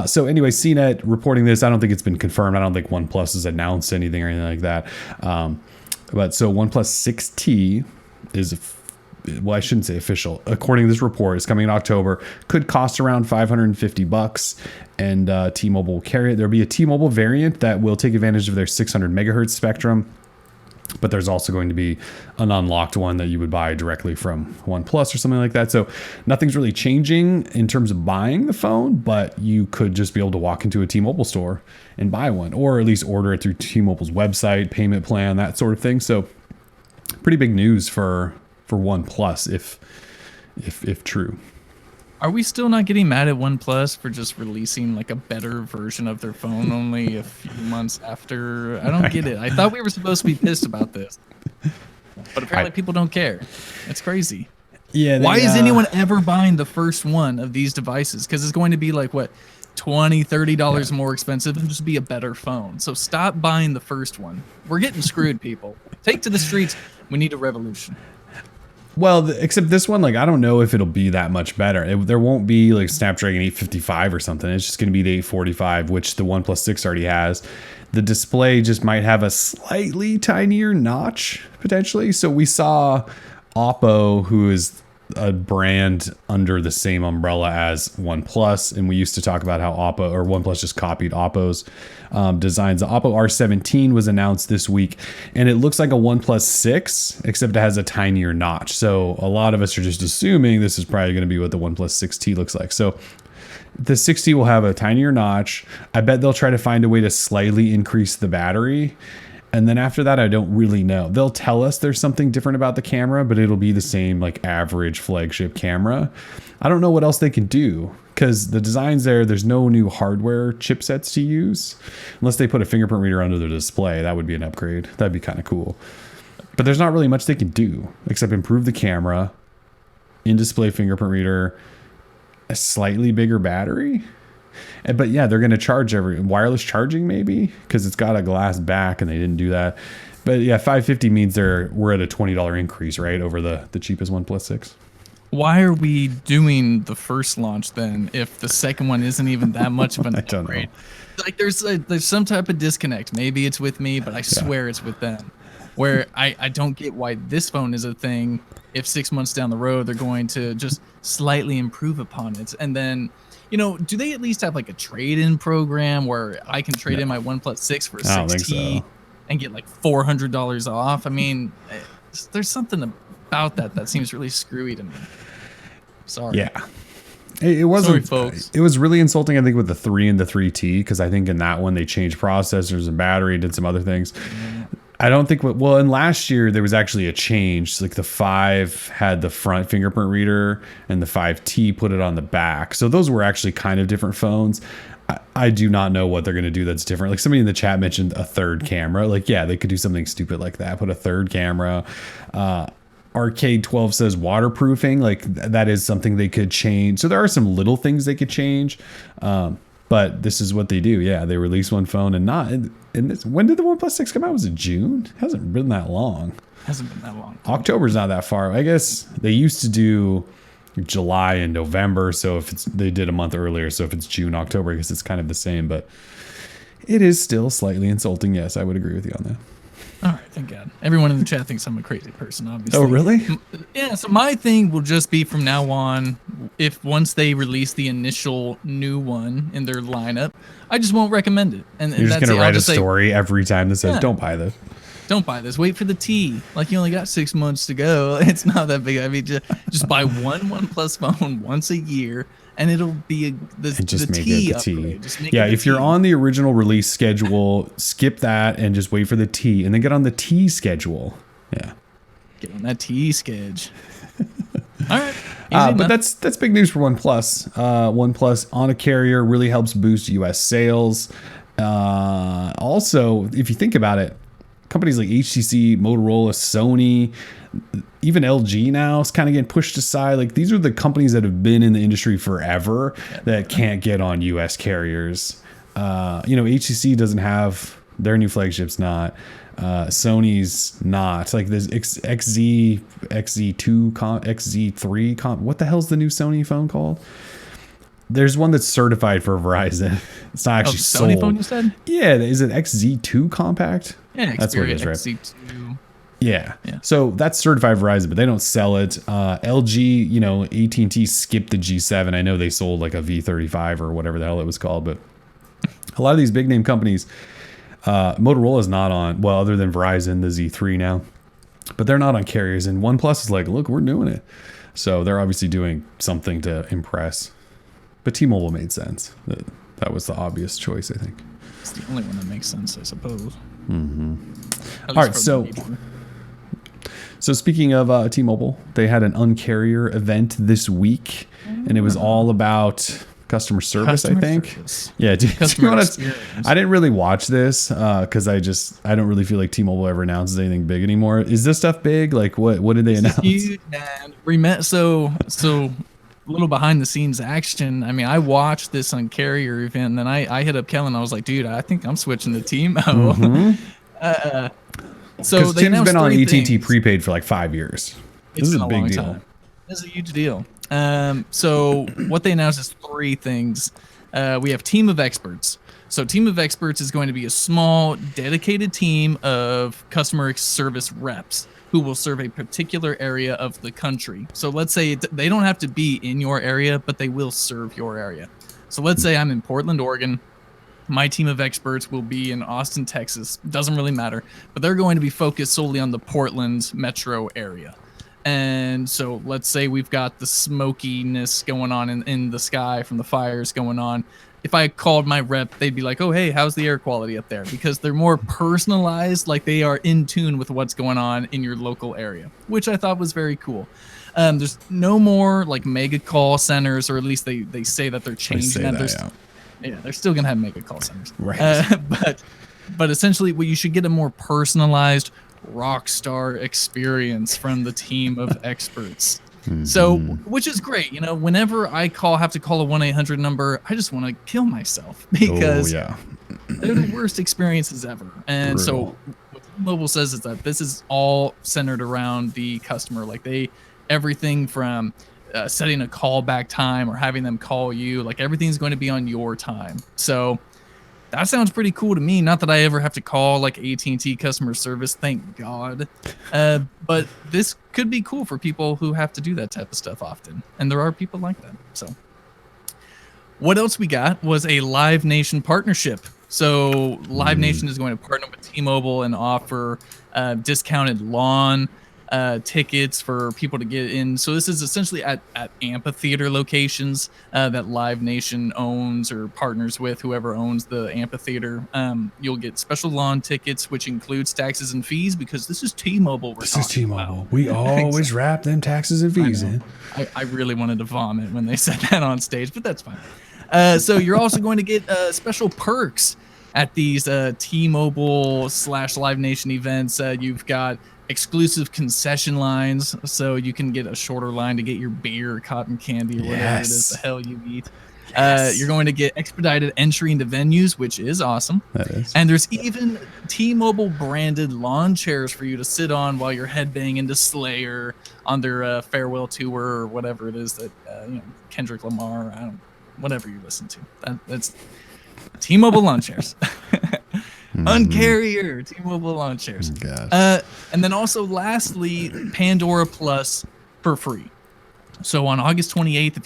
So anyway, CNET reporting this. I don't think it's been confirmed. I don't think OnePlus has announced anything or anything like that. But so OnePlus 6T is, well, I shouldn't say official. According to this report, it's coming in October. Could cost around $550, and T-Mobile will carry it. There'll be a T-Mobile variant that will take advantage of their 600 megahertz spectrum. But there's also going to be an unlocked one that you would buy directly from OnePlus or something like that. So nothing's really changing in terms of buying the phone, but you could just be able to walk into a T-Mobile store and buy one, or at least order it through T-Mobile's website, payment plan, that sort of thing. So pretty big news for OnePlus if true. Are we still not getting mad at OnePlus for just releasing like a better version of their phone only a few months after? I don't get it. I thought we were supposed to be pissed about this, but apparently people don't care. It's crazy. Yeah. Why is anyone ever buying the first one of these devices? Because it's going to be like what, $20-$30 more expensive and just be a better phone. So stop buying the first one. We're getting screwed, people. Take to the streets. We need a revolution. Well, except this one, like, I don't know if it'll be that much better. There won't be like Snapdragon 855 or something. It's just going to be the 845, which the OnePlus 6 already has. The display just might have a slightly tinier notch potentially. So we saw Oppo, who is a brand under the same umbrella as OnePlus, and we used to talk about how Oppo or OnePlus just copied Oppo's designs. The Oppo R17 was announced this week, and it looks like a OnePlus 6, except it has a tinier notch. So a lot of us are just assuming this is probably going to be what the OnePlus 6T looks like. So the 6T will have a tinier notch. I bet they'll try to find a way to slightly increase the battery. And then after that, I don't really know. They'll tell us there's something different about the camera, but it'll be the same like average flagship camera. I don't know what else they can do because the design's there's no new hardware chipsets to use unless they put a fingerprint reader under the display. That would be an upgrade. That'd be kind of cool. But there's not really much they can do except improve the camera, in-display fingerprint reader, a slightly bigger battery. But yeah, they're going to charge wireless charging maybe because it's got a glass back and they didn't do that. But yeah, $550 means we're at a $20 increase, right, over the cheapest OnePlus 6. Why are we doing the first launch then if the second one isn't even that much of an upgrade? Like there's some type of disconnect. Maybe it's with me, but I swear it's with them. Where I don't get why this phone is a thing if 6 months down the road they're going to just slightly improve upon it. And then, you know, do they at least have like a trade-in program where I can trade in my OnePlus 6 for a 6T and get like $400 off? I mean, there's something about that seems really screwy to me. Sorry. Yeah. It wasn't, sorry, folks. It was really insulting, I think, with the 3 and the 3T, because I think in that one they changed processors and battery, did some other things. I don't think, well, and last year there was actually a change. Like the 5 had the front fingerprint reader and the 5T put it on the back. So those were actually kind of different phones. I do not know what they're going to do that's different. Like somebody in the chat mentioned a third camera. Like, yeah, they could do something stupid like that. Put a third camera. Arcade 12 says waterproofing. Like that is something they could change. So there are some little things they could change. But this is what they do. Yeah, they release one phone and not. And this, when did the OnePlus 6 come out? Was it June? It hasn't been that long. Hasn't been that long. October's not that far. I guess they used to do July and November. So if they did a month earlier. So if it's June, October, I guess it's kind of the same. But it is still slightly insulting. Yes, I would agree with you on that. All right, thank God. Everyone in the chat thinks I'm a crazy person, obviously. Oh, really? Yeah, so my thing will just be from now on, if once they release the initial new one in their lineup, I just won't recommend it. And you're just going to write a story every time that says, don't buy this. Don't buy this. Wait for the T. Like, you only got 6 months to go. It's not that big. I mean, just buy one OnePlus phone once a year, and it'll be the T upgrade. Yeah, if you're on the original release schedule, skip that and just wait for the T, and then get on the T schedule. Yeah. Get on that T schedule. All right. But that's big news for OnePlus. OnePlus on a carrier really helps boost U.S. sales. Also, if you think about it, companies like HTC, Motorola, Sony, even LG now is kind of getting pushed aside. Like these are the companies that have been in the industry forever that can't get on US carriers. HTC doesn't have their new flagship's not. Sony's not. Like this XZ2, XZ3. What the hell's the new Sony phone called? There's one that's certified for Verizon. It's not actually sold. Sony phone you said? Yeah, is it XZ2 compact? Yeah, that's what it is, right? XZ2. Yeah. So that's certified Verizon, but they don't sell it. LG, AT&T skipped the G7. I know they sold like a V35 or whatever the hell it was called, but a lot of these big name companies, Motorola is not on, well, other than Verizon, the Z3 now, but they're not on carriers. And OnePlus is like, look, we're doing it. So they're obviously doing something to impress. But T-Mobile made sense. That was the obvious choice, I think. It's the only one that makes sense, I suppose. Mm-hmm. All right, so speaking of T-Mobile, they had an uncarrier event this week, and it was all about customer service, I think. Service. Yeah, do you want to? I didn't really watch this because I don't really feel like T-Mobile ever announces anything big anymore. Is this stuff big? Like what did they announce? Huge, man. We met so little behind the scenes action. I mean, I watched this uncarrier event, and then I hit up Kellen. I was like, dude, I think I'm switching to T-Mo. uh, so Because they Tim's announced been on 3 AT&T things. prepaid for like 5 years. This is a big deal. Time. This is a huge deal. So what they announced is 3 things. We have Team of Experts. So Team of Experts is going to be a small, dedicated team of customer service reps who will serve a particular area of the country. So let's say they don't have to be in your area, but they will serve your area. So let's say I'm in Portland, Oregon. My team of experts will be in Austin, Texas. Doesn't really matter, but they're going to be focused solely on the Portland metro area. And so let's say we've got the smokiness going on in the sky from the fires going on. If I called my rep, they'd be like, oh, hey, how's the air quality up there? Because they're more personalized, like they are in tune with what's going on in your local area, which I thought was very cool. There's no more like mega call centers, or at least they say that they're changing that. Yeah, they're still going to have mega call centers. Right. But essentially, well, you should get a more personalized rock star experience from the team of experts. So, which is great. You know, whenever I have to call a 1-800 number, I just want to kill myself because they're the worst experiences ever. And so what T-Mobile says is that this is all centered around the customer. Like everything from setting a callback time or having them call you, like everything's going to be on your time. So that sounds pretty cool to me. Not that I ever have to call like AT&T customer service, thank God. But this could be cool for people who have to do that type of stuff often. And there are people like that. So what else we got was a Live Nation partnership. So Live Nation is going to partner with T-Mobile and offer discounted lawn tickets for people to get in. So this is essentially at amphitheater locations that Live Nation owns or partners with whoever owns the amphitheater. You'll get special lawn tickets, which includes taxes and fees, because this is T-Mobile. This is T-Mobile. We always wrap them taxes and fees in. I really wanted to vomit when they said that on stage, but that's fine. So you're also going to get special perks at these T-Mobile / Live Nation events. You've got exclusive concession lines, so you can get a shorter line to get your beer, cotton candy, or whatever it is the hell you eat. You're going to get expedited entry into venues, which is awesome. That is. And there's even T-Mobile branded lawn chairs for you to sit on while you're headbanging to Slayer on their farewell tour or whatever it is that Kendrick Lamar, whatever you listen to. That's T-Mobile lawn chairs. Uncarrier, T-Mobile lawn chairs. And then also lastly, Pandora Plus for free. So on August 28th,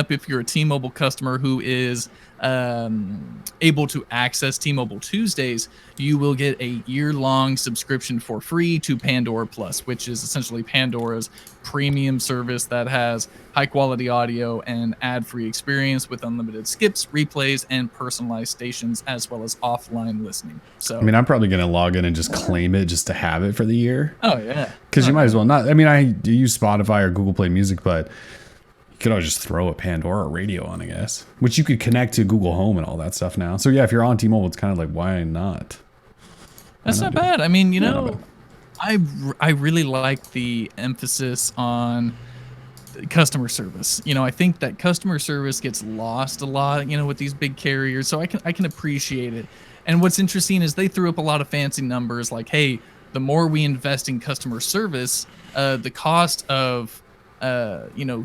if you're a T-Mobile customer who is able to access T-Mobile Tuesdays, you will get a year-long subscription for free to Pandora Plus, which is essentially Pandora's premium service that has high-quality audio and ad-free experience with unlimited skips, replays, and personalized stations, as well as offline listening. So, I mean, I'm probably going to log in and just claim it just to have it for the year. Oh, yeah. Because you might as well not. I mean, I use Spotify or Google Play Music, but you could always just throw a Pandora radio on, I guess, which you could connect to Google Home and all that stuff now. So, yeah, if you're on T-Mobile, it's kind of like, why not? That's not bad. I mean, I really like the emphasis on customer service. I think that customer service gets lost a lot, with these big carriers. So I can appreciate it. And what's interesting is they threw up a lot of fancy numbers like, hey, the more we invest in customer service, the cost of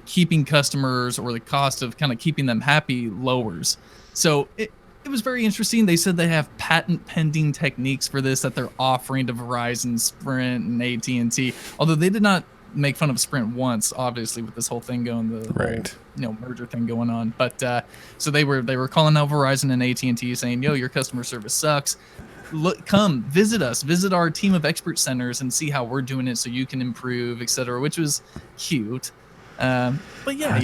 keeping customers or the cost of kind of keeping them happy lowers. So it was very interesting. They said they have patent pending techniques for this that they're offering to Verizon, Sprint, and AT&T. Although they did not make fun of Sprint once, obviously, with this whole thing going, whole merger thing going on. But so they were calling out Verizon and AT&T, saying, "Yo, your customer service sucks. Look, come visit us, visit our team of expert centers, and see how we're doing it, so you can improve, etc." Which was cute. But yeah,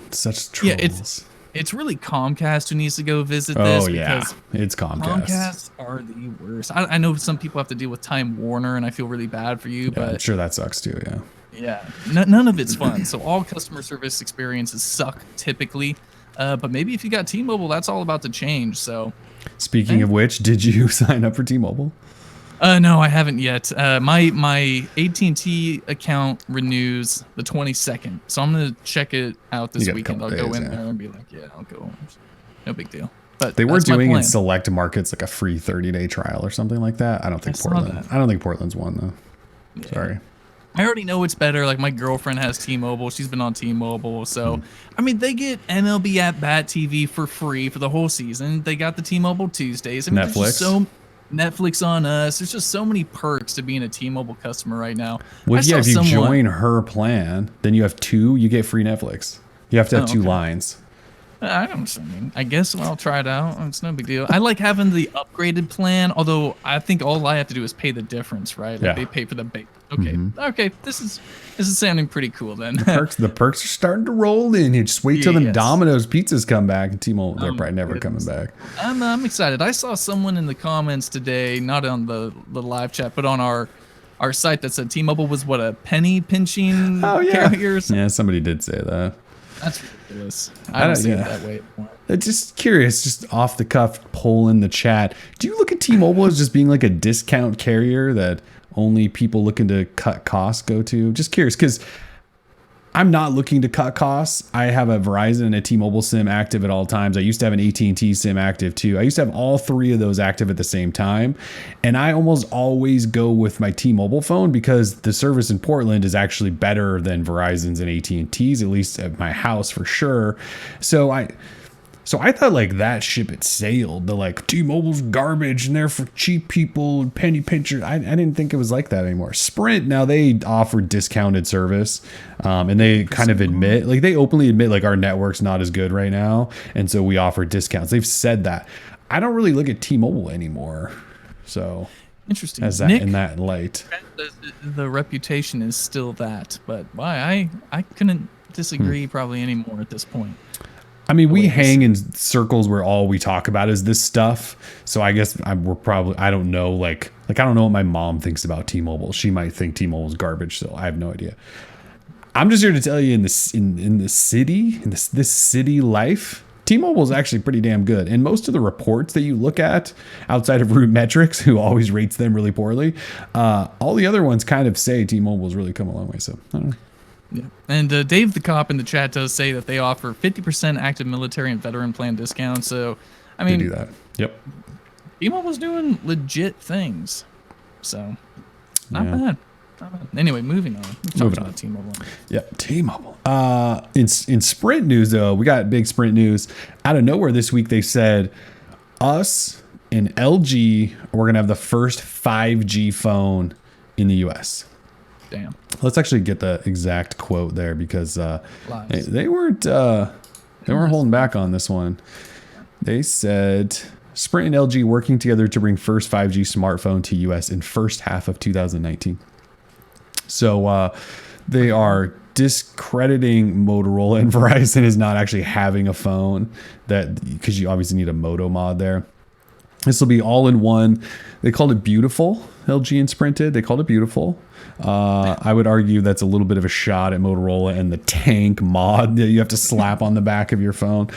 such trolls. Yeah, it's really Comcast who needs to go visit this. Because it's Comcast. Comcast are the worst. I know some people have to deal with Time Warner, and I feel really bad for you, but I'm sure that sucks too. Yeah, none of it's fun. So all customer service experiences suck typically, but maybe if you got T-Mobile, that's all about to change. So speaking of which, did you sign up for T-Mobile? No, I haven't yet. My AT&T account renews the 22nd, so I'm gonna check it out this weekend. I'll go in there and be like, yeah, I'll go. No big deal. But they were doing in select markets like a free 30-day trial or something like that. I don't think Portland's one though. Yeah. Sorry. I already know it's better. Like my girlfriend has T-Mobile. She's been on T-Mobile. So, I mean, they get MLB at Bat TV for free for the whole season. They got the T-Mobile Tuesdays. I mean, Netflix. Netflix on us. There's just so many perks to being a T-Mobile customer right now. Well, yeah, if you join her plan, then you have you get free Netflix. You have to have two lines. I don't know. I mean, I guess I'll try it out. It's no big deal. I like having the upgraded plan, although I think all I have to do is pay the difference, right? Like they pay for the base. Okay. Okay. This is sounding pretty cool then. The perks are starting to roll in. You just wait till them Domino's pizzas come back, and T-Mobile they're probably never coming back. I'm excited. I saw someone in the comments today, not on the live chat, but on our site that said T-Mobile was a penny pinching carrier. Yeah, somebody did say that. That's ridiculous. I don't see it that way anymore. Just curious, just off the cuff poll in the chat. Do you look at T-Mobile as just being like a discount carrier that only people looking to cut costs go to? Just curious, because I'm not looking to cut costs. I have a Verizon and a T-Mobile SIM active at all times. I used to have an AT&T SIM active too. I used to have all three of those active at the same time. And I almost always go with my T-Mobile phone because the service in Portland is actually better than Verizon's and AT&T's, at least at my house for sure. So I thought like that ship had sailed. The like T-Mobile's garbage and they're for cheap people and penny pinchers. I didn't think it was like that anymore. Sprint, now they offer discounted service, and they kind of admit, like they openly admit like our network's not as good right now, and so we offer discounts. They've said that. I don't really look at T-Mobile anymore. So interesting. As that Nick, in that light, the reputation is still that, but why I couldn't disagree probably anymore at this point. I mean, we hang in circles where all we talk about is this stuff. So I guess we're probably, I don't know, like I don't know what my mom thinks about T-Mobile. She might think T-Mobile's garbage, so I have no idea. I'm just here to tell you in this city life, T-Mobile is actually pretty damn good. And most of the reports that you look at outside of Root Metrics, who always rates them really poorly, all the other ones kind of say T-Mobile's really come a long way. So I don't know. Yeah, and Dave the Cop in the chat does say that they offer 50% active military and veteran plan discounts. So, I mean, they do that. Yep. T-Mobile's doing legit things. So, not bad. Anyway, moving on. Moving on. T-Mobile. Yep, T-Mobile. In Sprint news, though, we got big Sprint news. Out of nowhere this week, they said us and LG, we're going to have the first 5G phone in the U.S. Damn. Let's actually get the exact quote there because they weren't holding back on this one. They said Sprint and LG working together to bring first 5G smartphone to US in first half of 2019. So they are discrediting Motorola, and Verizon is not actually having a phone because you obviously need a Moto mod there. This will be all in one. They called it beautiful. LG and Sprint did. They called it beautiful. I would argue that's a little bit of a shot at Motorola and the tank mod that you have to slap on the back of your phone.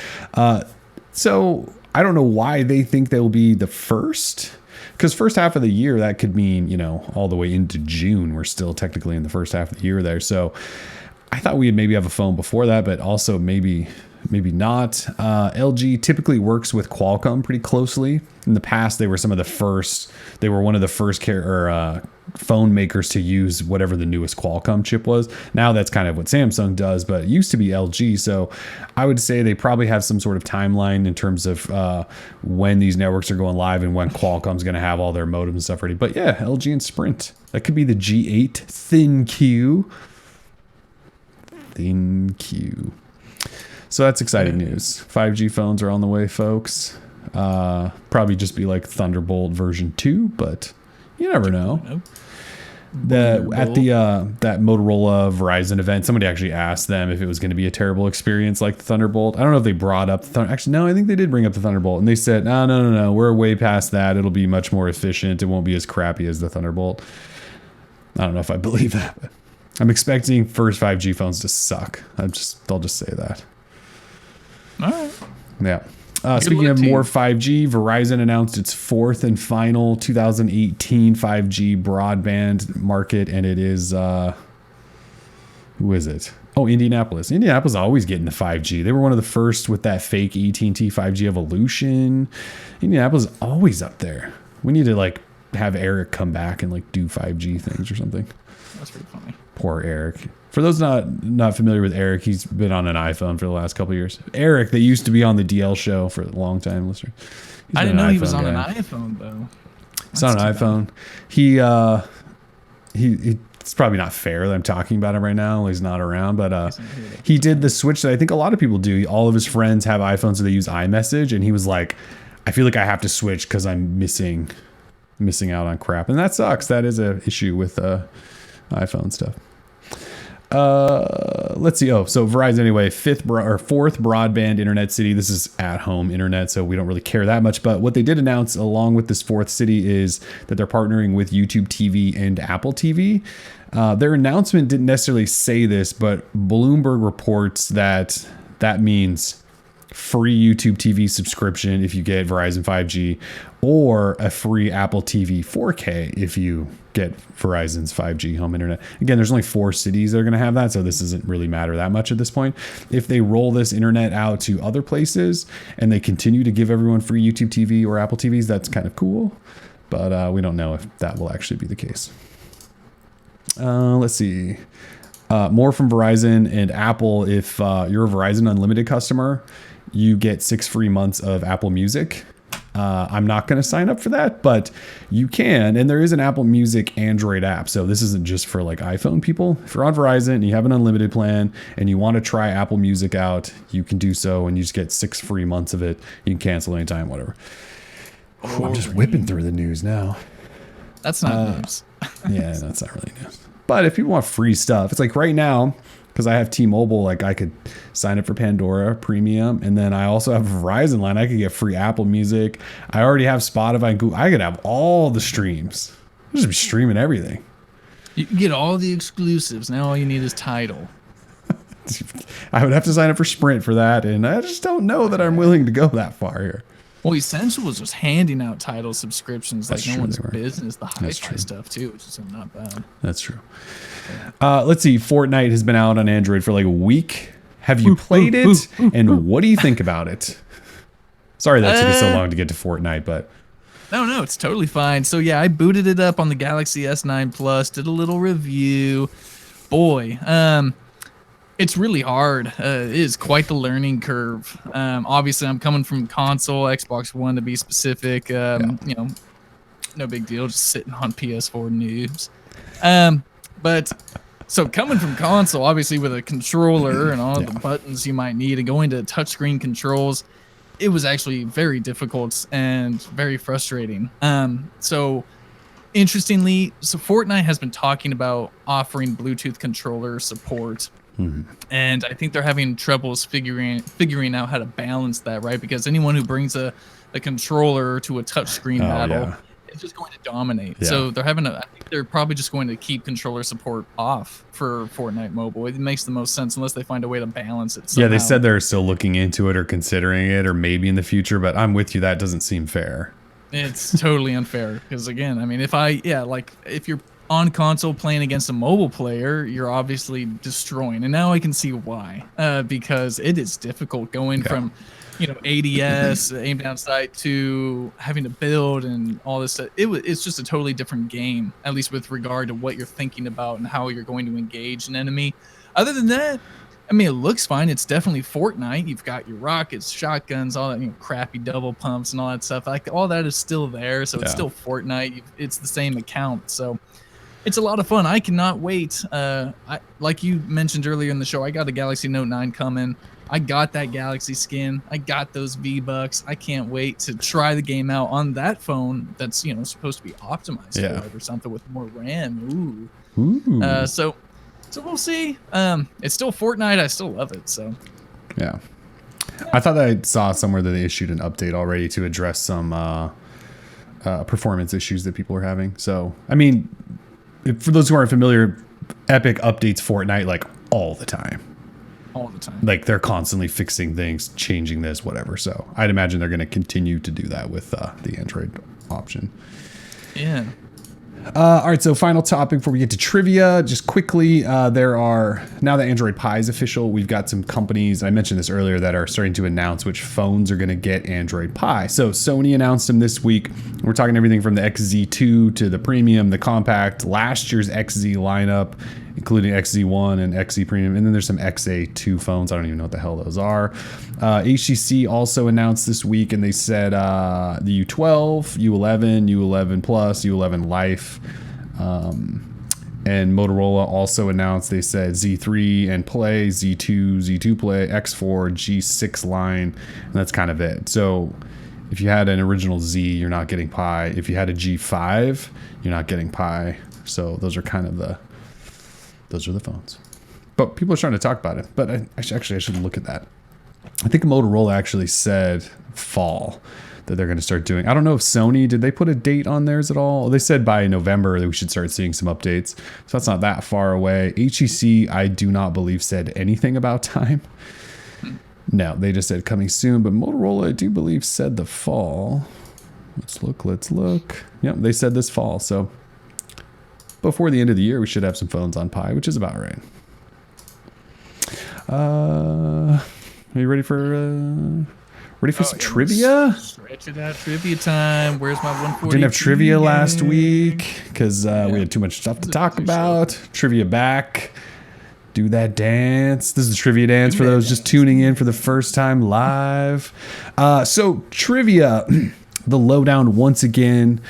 So I don't know why they think they'll be the first. Because first half of the year, that could mean, all the way into June. We're still technically in the first half of the year there. So I thought we'd maybe have a phone before that, but also maybe not. LG typically works with Qualcomm pretty closely. In the past, they were one of the first phone makers to use whatever the newest Qualcomm chip was. Now that's kind of what Samsung does, but it used to be LG. So I would say they probably have some sort of timeline in terms of when these networks are going live and when Qualcomm's going to have all their modems and stuff ready. But yeah, LG and Sprint. That could be the G8 Thin Q. So that's exciting news. 5G phones are on the way, folks. Probably just be like Thunderbolt version 2, but you never know. That Motorola Verizon event, somebody actually asked them if it was going to be a terrible experience like the Thunderbolt. I don't know if they brought up actually, no, I think they did bring up the Thunderbolt, and they said, no, we're way past that. It'll be much more efficient. It won't be as crappy as the Thunderbolt. I don't know if I believe that, but I'm expecting first 5G phones to suck. I'll just say that. All right. Yeah. Speaking of more 5G, Verizon announced its fourth and final 2018 5G broadband market, and it is who is it? Oh, Indianapolis. Indianapolis always getting the 5G. They were one of the first with that fake AT&T 5G evolution. Indianapolis is always up there. We need to like have Eric come back and like do 5G things or something. That's pretty funny. Poor Eric. For those not familiar with Eric, he's been on an iPhone for the last couple of years. Eric, that used to be on the DL show for a long time, listener. I didn't know he was on an iPhone though. It's on an iPhone. It's probably not fair that I'm talking about him right now. He's not around, but he did the switch that I think a lot of people do. All of his friends have iPhones, so they use iMessage, and he was like, "I feel like I have to switch because I'm missing out on crap," and that sucks. That is an issue with iPhone stuff. Let's see. Oh, so Verizon anyway, fourth broadband internet city. This is at home internet, so we don't really care that much. But what they did announce along with this fourth city is that they're partnering with YouTube TV and Apple TV. Their announcement didn't necessarily say this, but Bloomberg reports that means free YouTube TV subscription if you get Verizon 5G, or a free Apple TV 4K if you get Verizon's 5G home internet. Again, there's only 4 cities that are going to have that, so this doesn't really matter that much at this point. If they roll this internet out to other places and they continue to give everyone free YouTube TV or Apple TVs, that's kind of cool, but we don't know if that will actually be the case. Let's see. More from Verizon and Apple. If you're a Verizon Unlimited customer, you get 6 free months of Apple Music. I'm not going to sign up for that, but you can. And there is an Apple Music Android app. So this isn't just for like iPhone people. If you're on Verizon and you have an unlimited plan and you want to try Apple Music out, you can do so. And you just get 6 free months of it. You can cancel anytime, whatever. Oh, I'm just whipping through the news now. That's not news. Yeah, that's not really news. But if people want free stuff, it's like right now, because I have T-Mobile, like I could sign up for Pandora Premium, and then I also have a Verizon line. I could get free Apple Music. I already have Spotify and Google. I could have all the streams. I'm just be streaming everything. You can get all the exclusives. Now all you need is Tidal. I would have to sign up for Sprint for that, and I just don't know that I'm willing to go that far here. Well, Essential was just handing out Tidal subscriptions That's like true, no one's they were. business. The hi-fi stuff too, which is not bad. That's true. Let's see. Fortnite has been out on Android for like a week. Have you played it? And what do you think about it? Sorry that took us so long to get to Fortnite, but no, it's totally fine. So yeah, I booted it up on the Galaxy S9 Plus, did a little review. Boy, it's really hard. It is quite the learning curve. Obviously, I'm coming from console, Xbox One to be specific. You know, no big deal, just sitting on PS4 noobs. But so coming from console, obviously with a controller and all the buttons you might need, and going to touchscreen controls, it was actually very difficult and very frustrating. So interestingly, Fortnite has been talking about offering Bluetooth controller support. And I think they're having troubles figuring out how to balance that, right? Because anyone who brings a controller to a touchscreen battle, it's just going to dominate. Yeah. So I think they're probably just going to keep controller support off for Fortnite Mobile. It makes the most sense unless they find a way to balance it somehow. Yeah, they said they're still looking into it or considering it, or maybe in the future, but I'm with you. That doesn't seem fair. It's totally unfair. Because again, I mean, if you're on console playing against a mobile player, you're obviously destroying. And now I can see why. Because it is difficult going from, ADS, aim down sight, to having to build and all this stuff. It's just a totally different game, at least with regard to what you're thinking about and how you're going to engage an enemy. Other than that, I mean, it looks fine. It's definitely Fortnite. You've got your rockets, shotguns, all that crappy double pumps and all that stuff. Like all that is still there. So it's still Fortnite. It's the same account. So it's a lot of fun. I cannot wait. Like you mentioned earlier in the show, I got a Galaxy Note 9 coming. I got that Galaxy skin. I got those V-Bucks. I can't wait to try the game out on that phone that's, supposed to be optimized for it or something with more RAM. Ooh. So we'll see. It's still Fortnite. I still love it. So yeah. I thought that I saw somewhere that they issued an update already to address some performance issues that people are having. So, I mean, for those who aren't familiar, Epic updates Fortnite like all the time. all the time. Like they're constantly fixing things, changing this, whatever. So I'd imagine they're going to continue to do that with the Android option. Yeah. All right, so final topic before we get to trivia, just quickly, there are, now that Android Pie is official, we've got some companies, I mentioned this earlier, that are starting to announce which phones are going to get Android Pie. So Sony announced them this week. We're talking everything from the XZ2 to the Premium, the Compact, last year's XZ lineup, including XZ1 and XZ Premium, and then there's some XA2 phones. I don't even know what the hell those are. HTC also announced this week, and they said the U12, U11, U11 Plus, U11 Life, and Motorola also announced, they said Z3 and Play, Z2, Z2 Play, X4, G6 line, and that's kind of it. So if you had an original Z, you're not getting Pi. If you had a G5, you're not getting Pi. So those are kind of those are the phones. But people are starting to talk about it. But I should look at that. I think Motorola actually said fall that they're going to start doing. I don't know if Sony, did they put a date on theirs at all? They said by November that we should start seeing some updates. So that's not that far away. HEC, I do not believe, said anything about time. No, they just said coming soon. But Motorola, I do believe, said the fall. Let's look. Yep, they said this fall. So before the end of the year, we should have some phones on Pi, which is about right. Are you ready for some trivia? Stretch it out, trivia time. Where's my 140? Didn't have trivia last week because we had too much stuff to talk about. Trivia back. Do that dance. This is the trivia dance for those just tuning in for the first time live. So trivia, the lowdown once again.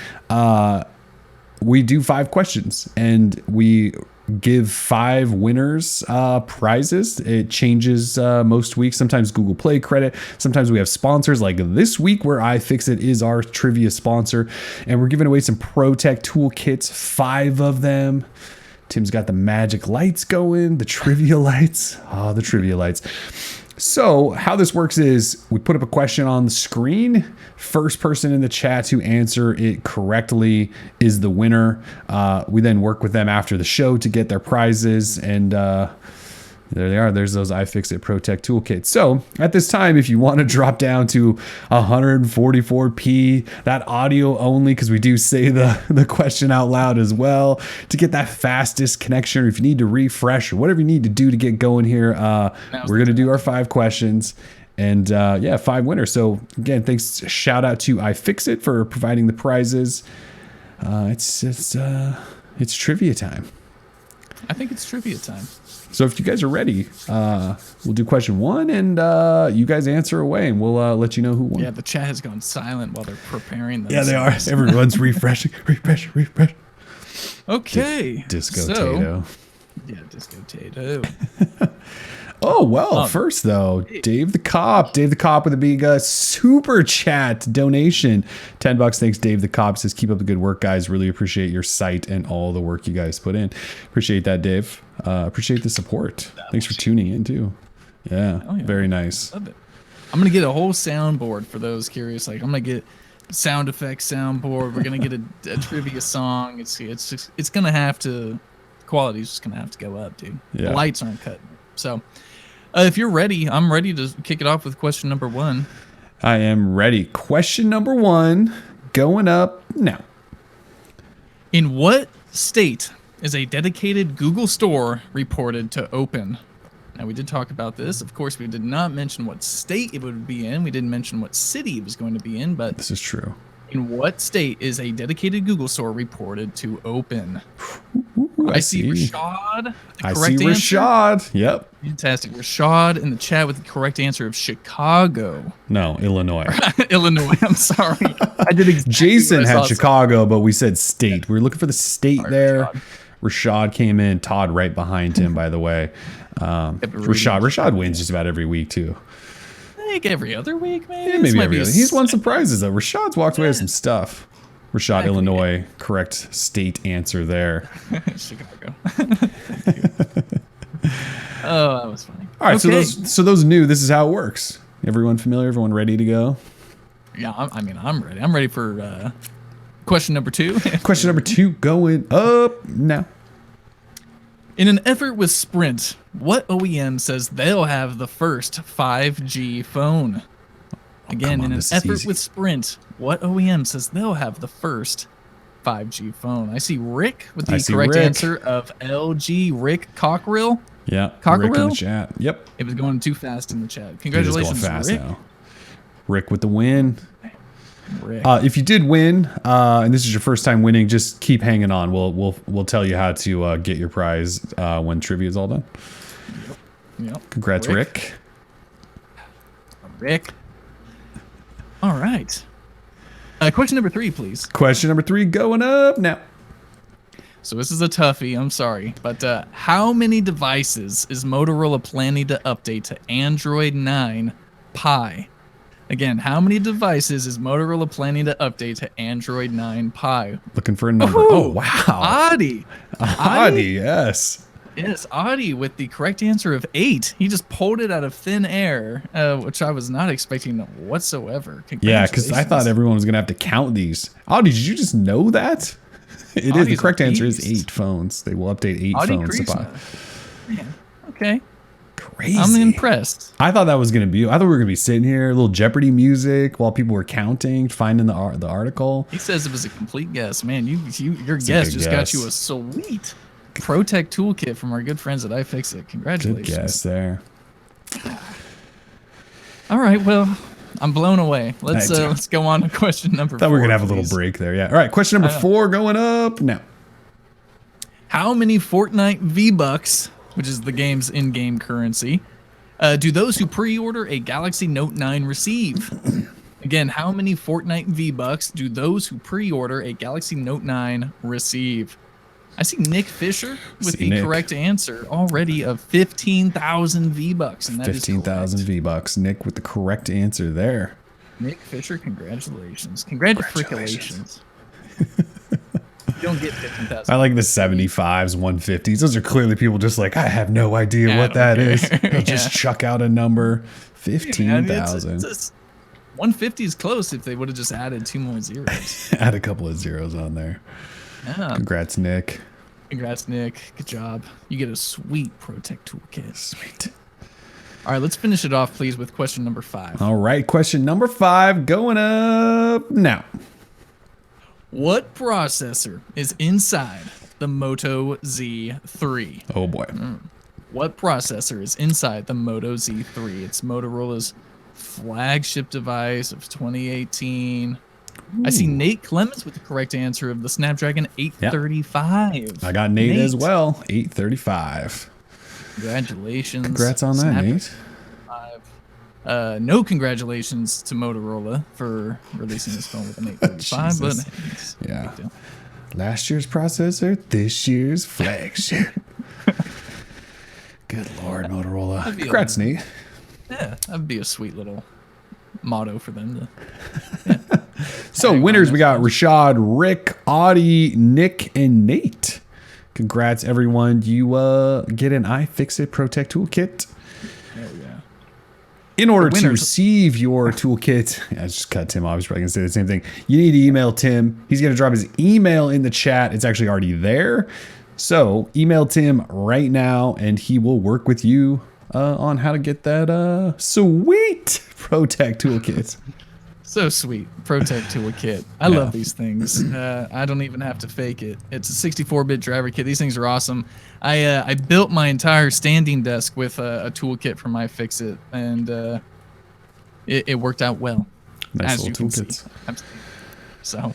We do 5 questions and we give 5 winners prizes. It changes most weeks. Sometimes Google Play credit. Sometimes we have sponsors like this week where iFixit is our trivia sponsor. And we're giving away some ProTech toolkits, 5 of them. Tim's got the magic lights going, the trivia lights. Oh, the trivia lights. So how this works is we put up a question on the screen. First person in the chat to answer it correctly is the winner. We then work with them after the show to get their prizes. And there they are. There's those iFixit ProTech toolkits. So at this time, if you want to drop down to 144p, that audio only, because we do say the question out loud as well, to get that fastest connection, or if you need to refresh or whatever you need to do to get going here, we're going to do our 5 questions. And 5 winners. So again, thanks. Shout out to iFixit for providing the prizes. It's trivia time. I think it's trivia time. So if you guys are ready, we'll do question 1, and you guys answer away, and we'll let you know who won. Yeah, the chat has gone silent while they're preparing this. Yeah, they are. Everyone's refresh. Okay. Disco-tato. Yeah, disco-tato. Oh, well, first, though, Dave the Cop. Dave the Cop with a big super chat donation. $10. Thanks, Dave the Cop. Says, keep up the good work, guys. Really appreciate your site and all the work you guys put in. Appreciate that, Dave. Appreciate the support. Thanks for tuning in, too. Yeah, very nice. Love it. I'm going to get a whole soundboard for those curious. Like, I'm going to get sound effects soundboard. We're going to get a trivia song. It's going to have to, quality's just going to have to go up, dude. Yeah. The lights aren't cutting. So, if you're ready, I'm ready to kick it off with question number 1. I am ready. Question number 1 going up now. In what state is a dedicated Google store reported to open? Now, we did talk about this. Of course, we did not mention what state it would be in. We didn't mention what city it was going to be in, but this is true. In what state is a dedicated Google store reported to open? Ooh, I see Rashad. I see Rashad. Answer. Yep. Fantastic. Rashad in the chat with the correct answer of Chicago. No, Illinois. Illinois. I'm sorry. I did exactly Jason had Chicago, but we said state. We were looking for the state there. Rashad came in. Todd right behind him, by the way. Rashad wins just about every week, too. Like every other week, maybe? Yeah, maybe every other. He's won some prizes, though. Rashad's walked away with some stuff. Rashad, Illinois, correct state answer there. Chicago. Oh, that was funny. All right, so those new, this is how it works. Everyone familiar? Everyone ready to go? Yeah, I'm ready. I'm ready for question number 2. Question number 2 going up now. In an effort with Sprint, what OEM says they'll have the first 5G phone? Again, in an effort with Sprint, what OEM says they'll have the first 5G phone? I see Rick with the correct answer of LG. Rick Cockerill. Yeah, Cockerill? Rick in the chat. Yep. It was going too fast in the chat. Congratulations, going fast Rick. now. Rick with the win. Rick. If you did win, and this is your first time winning, just keep hanging on. We'll tell you how to get your prize when trivia is all done. Yep. Congrats, Rick. Rick. All right. Question number 3, please. Question number 3 going up now. So this is a toughie. I'm sorry, but how many devices is Motorola planning to update to Android 9 Pie? Again, how many devices is Motorola planning to update to Android 9 Pie? Looking for a number. Ooh, oh, wow. Adi, yes. Yes, Adi with the correct answer of 8. He just pulled it out of thin air, which I was not expecting whatsoever. Yeah, because I thought everyone was going to have to count these. Adi, did you just know that? It is. The correct answer is 8 phones. They will update 8 phones to Pie. Man, okay. Crazy. I'm impressed. I thought that was going to be, I thought we were going to be sitting here, a little Jeopardy music while people were counting, finding the article. He says it was a complete guess. Man, your guess just got you a sweet Protect toolkit from our good friends at iFixit. Congratulations. Good guess there. All right, well, I'm blown away. Let's go on to question number 4. Thought we were going to have a little break there. Yeah. All right, question number 4 going up now. How many Fortnite V-Bucks, which is the game's in-game currency, do those who pre-order a Galaxy Note 9 receive? Again, how many Fortnite V-Bucks do those who pre-order a Galaxy Note 9 receive? I see Nick Fisher with the correct answer already of 15,000 V-Bucks. 15,000 V-Bucks. Nick with the correct answer there. Nick Fisher, congratulations. Congratulations. You don't get 15,000. I like the 75s, 150s. Those are clearly people just like, I have no idea what that is. They'll just chuck out a number. 15,000. 150 is close if they would have just added 2 more zeros. Add a couple of zeros on there. Yeah. Congrats, Nick. Congrats, Nick. Good job. You get a sweet Protect toolkit. Sweet. All right, let's finish it off, please, with question number 5. All right, question number 5 going up now. What processor is inside the Moto Z3? Oh, boy. What processor is inside the Moto Z3? It's Motorola's flagship device of 2018. Ooh. I see Nate Clemens with the correct answer of the Snapdragon 835. Yep. I got Nate as well. 835. Congratulations. Congrats on that, Nate. No congratulations to Motorola for releasing this phone with an 835, but yeah. Last year's processor, this year's flagship. Good Lord, Motorola. Congrats, Nate. Yeah, that'd be a sweet little motto for them to. Yeah. So winners, we got Rashad, Rick, Audie, Nick, and Nate. Congrats, everyone. You get an iFixit Protect Toolkit. In order to receive your toolkit, I just cut Tim off. He's probably going to say the same thing. You need to email Tim. He's going to drop his email in the chat. It's actually already there. So email Tim right now, and he will work with you on how to get that sweet Protect toolkit. So sweet. Protect toolkit. I love these things. I don't even have to fake it. It's a 64-bit driver kit. These things are awesome. I built my entire standing desk with a toolkit from iFixit, and it worked out well. Nice as you little can toolkits. see. So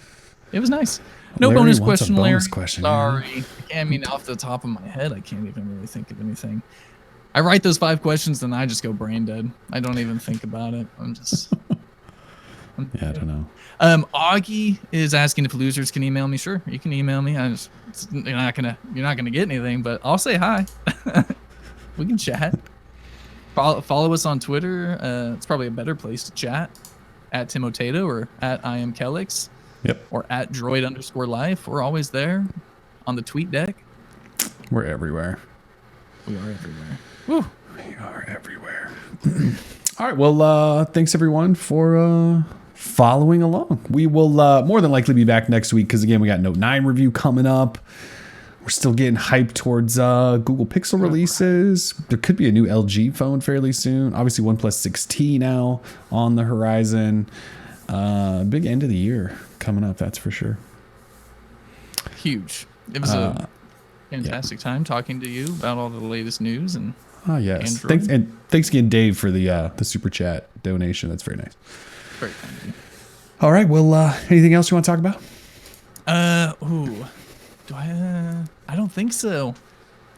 it was nice. No Larry bonus wants a question, bonus Larry. question, Sorry. I mean, off the top of my head, I can't even really think of anything. I write those 5 questions, then I just go brain dead. I don't even think about it. I'm just... Yeah, I don't know. Augie is asking if losers can email me. Sure, you can email me. You're not gonna get anything, but I'll say hi. We can chat. Follow us on Twitter. It's probably a better place to chat. At Timotato or at I am Kelix. Yep. Or at Droid_Life. We're always there on the tweet deck. We're everywhere. We are everywhere. Woo. We are everywhere. All right. Well, thanks everyone for following along. We will more than likely be back next week because again, we got Note 9 review coming up. We're still getting hyped towards Google Pixel releases. There could be a new LG phone fairly soon. Obviously, OnePlus 6T now on the horizon. Big end of the year coming up, that's for sure. Huge. It was a fantastic time talking to you about all the latest news and yes. Android. Thanks again, Dave, for the super chat donation. That's very nice. Very kind of you. All right. Well, anything else you want to talk about? Do I don't think so.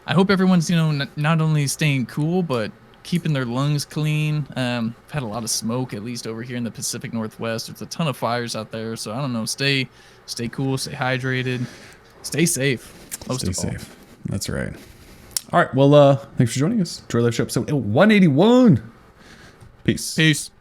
I hope everyone's, not only staying cool, but keeping their lungs clean. I've had a lot of smoke, at least over here in the Pacific Northwest. There's a ton of fires out there. So I don't know, stay cool, stay hydrated, stay safe. Stay safe. That's right. All right. Well, thanks for joining us. Droid Life Show episode 181. Peace. Peace.